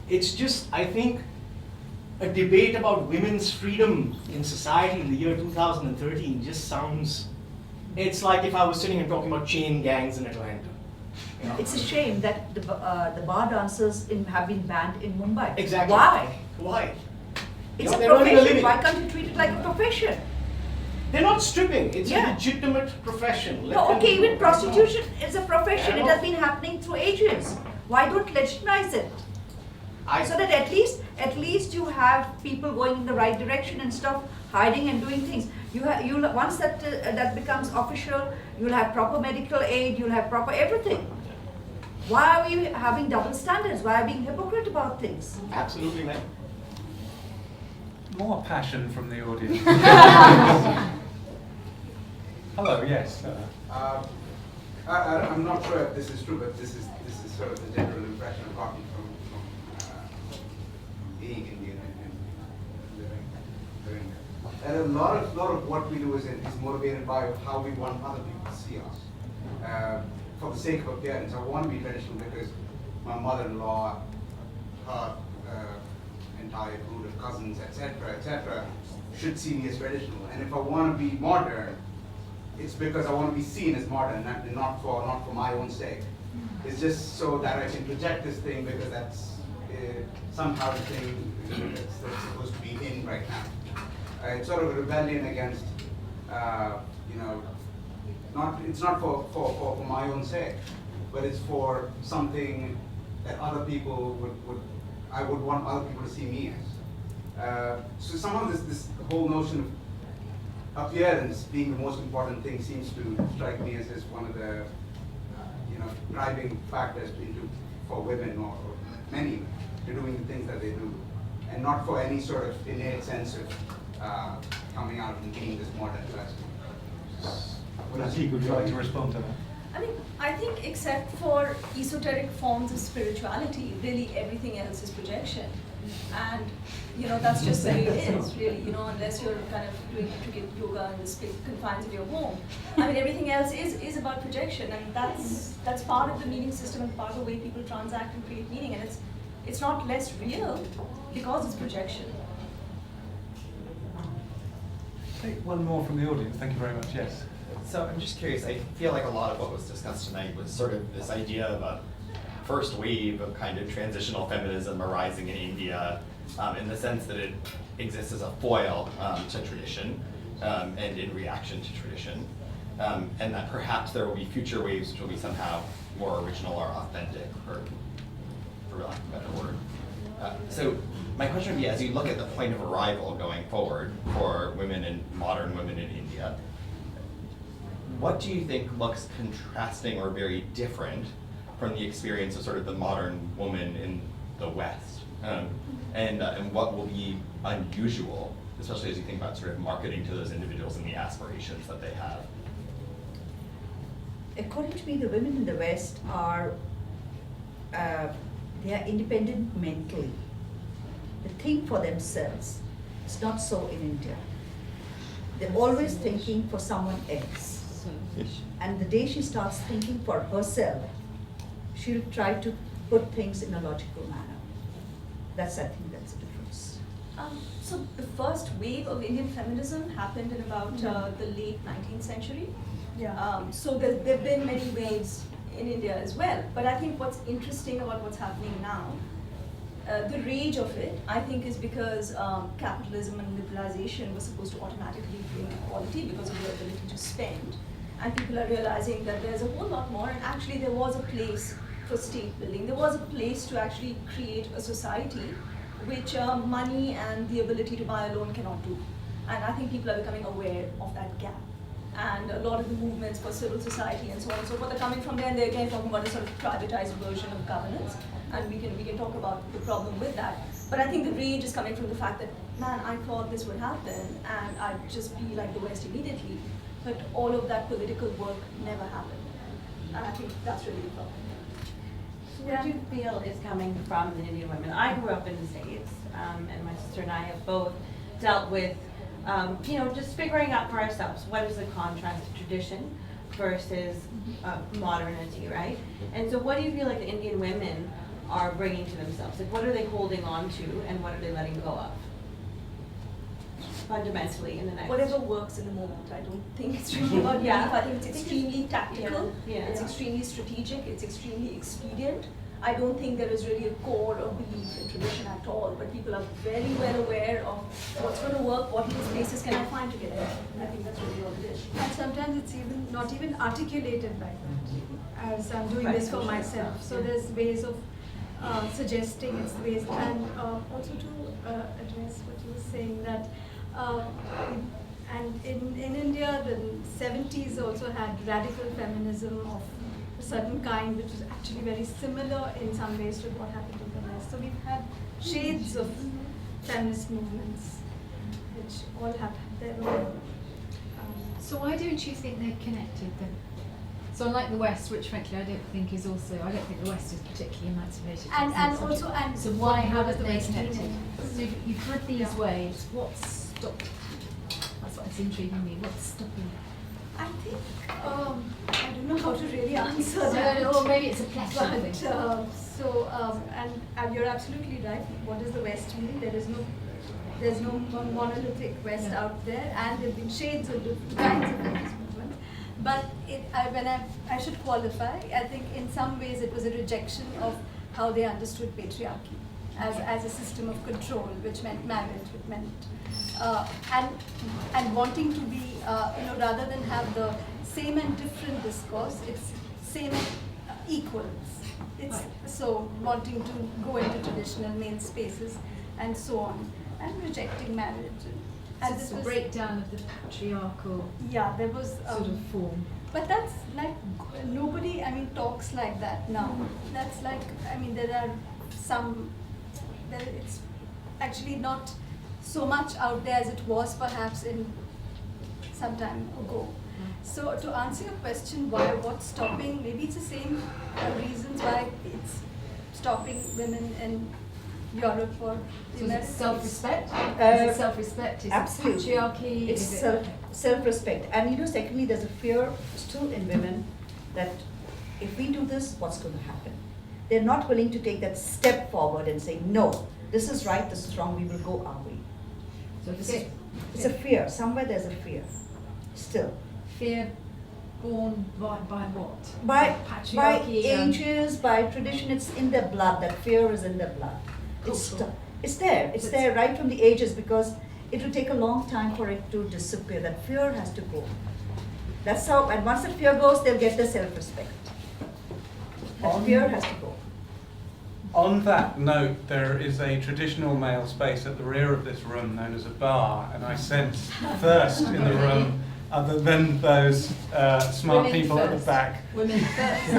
It's just, I think, a debate about women's freedom in society in the year 2013 just sounds, it's like if I was sitting and talking about chain gangs in Atlanta. It's a shame that the bar dancers have been banned in Mumbai. Exactly. Why? It's a they're earning a profession. living. Why can't you treat it like a profession? They're not stripping. It's Yeah. a legitimate profession. Let No, them okay, do even it. prostitution is a profession. Yeah, It no. has been happening through ages. Why don't legitimize it? So that at least you have people going in the right direction and stop hiding and doing things. You'll once that becomes official, you'll have proper medical aid, you'll have proper everything. Why are we having double standards? Why are we being hypocrite about things? Absolutely, man. More passion from the audience. Hello, yes. I'm not sure if this is true, but this is sort of the general impression I've gotten from being Indian and living there. And a lot of what we do is motivated by how we want other people to see us. For the sake of appearance, I want to be traditional because my mother-in-law, her entire brood of cousins, etc., should see me as traditional. And if I want to be modern, it's because I want to be seen as modern, and not for my own sake. It's just so that I can project this thing because that's somehow the thing that's supposed to be in right now. It's sort of a rebellion against, it's not for my own sake, but it's for something that other people I would want other people to see me as. So somehow this whole notion of appearance being the most important thing seems to strike me as one of the driving factors for women or many to doing the things that they do. and not for any sort of innate sense of coming out and being this modern lesbian. Well, I think would you like to respond to that? I mean, I think except for esoteric forms of spirituality, really everything else is projection. And, you know, that's just the way it is, really, you know, unless you're kind of doing intricate yoga in the confines of your home. I mean, everything else is about projection, and that's part of the meaning system and part of the way people transact and create meaning, and it's not less real because it's projection. Take one more from the audience. Thank you very much. Yes. So I'm just curious, I feel like a lot of what was discussed tonight was sort of this idea of a first wave of kind of transitional feminism arising in India, in the sense that it exists as a foil to tradition and in reaction to tradition, and that perhaps there will be future waves which will be somehow more original or authentic, or for lack of a better word. So my question would be, as you look at the point of arrival going forward for women and modern women in India, what do you think looks contrasting or very different from the experience of sort of the modern woman in the West? And what will be unusual, especially as you think about sort of marketing to those individuals and the aspirations that they have? According to me, the women in the West are, they are independent mentally. They think for themselves. It's not so in India. They're always thinking for someone else. And the day she starts thinking for herself, she'll try to put things in a logical manner. I think that's the difference. So the first wave of Indian feminism happened in about the late 19th century. Yeah. So there've been many waves in India as well. But I think what's interesting about what's happening now, the rage of it, I think, is because capitalism and liberalization was supposed to automatically bring equality because of the ability to spend. And people are realizing that there's a whole lot more, and actually there was a place for state building. There was a place to actually create a society which money and the ability to buy alone cannot do. And I think people are becoming aware of that gap. And a lot of the movements for civil society and so on and so forth are coming from there, and they're again talking about a sort of privatized version of governance. And we can talk about the problem with that. But I think the rage is coming from the fact that, man, I thought this would happen, and I'd just be like the West immediately. But all of that political work never happened. And I think that's really the problem. So what do you feel is coming from the Indian women? I grew up in the States, and my sister and I have both dealt with, just figuring out for ourselves what is the contrast to tradition versus modernity, right? And so what do you feel like the Indian women are bringing to themselves? Like, what are they holding on to, and what are they letting go of? Fundamentally in the next. Whatever works in the moment. I don't think it's really about belief. I think it's extremely tactical, it's extremely strategic, it's extremely expedient. I don't think there is really a core of belief in tradition at all, but people are very well aware of what's going to work, what little spaces can I find together. I think that's really all it is. And sometimes it's even not even articulated like that, as I'm doing this for myself. So there's ways of suggesting, it's ways, and also to address what you were saying, that and in India, the 70s also had radical feminism of a certain kind, which is actually very similar in some ways to what happened in the West. So we've had shades of feminist movements, which all have their own. So why don't you think they're connected then? So unlike the West, which frankly I don't think is also, I don't think the West is particularly emancipated. So why haven't they connected? So you've had these waves, what's stopping? That's what's intriguing me, what's stopping? I think, I don't know how to really answer that. Or maybe it's a platform thing. And you're absolutely right. What does the West mean? There's no monolithic West out there, and there have been shades of different kinds of feminist movements. But I should qualify, I think in some ways it was a rejection of how they understood patriarchy as a system of control, which meant marriage, which meant and wanting to be, rather than have the same and different discourse, it's same and equals. It's right. So wanting to go into traditional male spaces and so on, and rejecting marriage. And this was a breakdown of the patriarchal there was sort of form. But that's like, nobody, talks like that now. That's like, there are some, actually not so much out there as it was perhaps in some time ago. So to answer your question, what's stopping, maybe it's the same reasons why it's stopping women in Europe or So is it self-respect? Is it self-respect? Is absolutely. it patriarchy? It's Is it self-respect. And secondly, there's a fear still in women that if we do this, what's going to happen? They're not willing to take that step forward and say, no, this is right, this is wrong, we will go our way. So it's a fear. Somewhere there's a fear. Still. Fear born by what? By patriarchy. ages, by tradition. It's in their blood. That fear is in their blood. It's there. It's there right from the ages, because it will take a long time for it to disappear. That fear has to go. That's how. And once that fear goes, they'll get their self-respect. That fear has to go. On that note, there is a traditional male space at the rear of this room known as a bar, and I sense thirst in the room, other than those smart Women people first. at the back. Women first.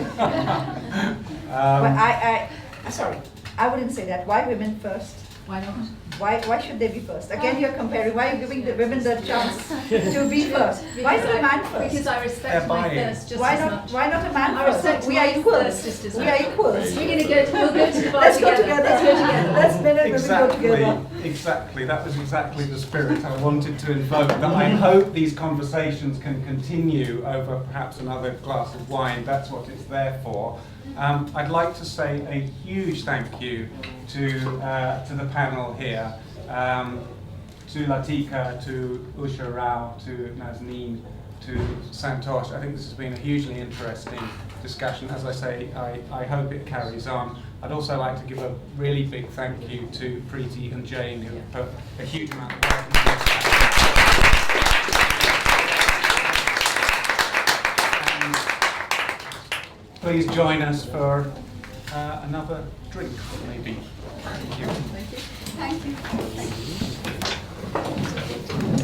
But sorry, I wouldn't say that. Why women first? Why not? Why should they be first? Again, you're comparing. Why are you giving the women the chance to be first? Why is a man first? Because I respect my thirst just why as not? much. Why not a man I first? respect We my are equals. thirst just as We much. are equals. We'll go to the bar Let's together. go together. Let's go together. Let's men and women go together. Exactly. That was exactly the spirit I wanted to invoke. That I hope these conversations can continue over perhaps another glass of wine. That's what it's there for. I'd like to say a huge thank you to the panel here, to Latika, to Usha Rao, to Nazneen, to Santosh. I think this has been a hugely interesting discussion. As I say, I hope it carries on. I'd also like to give a really big thank you to Preeti and Jane, who have put a huge amount of work into this. Please join us for another drink, maybe. Thank you. Thank you. Thank you.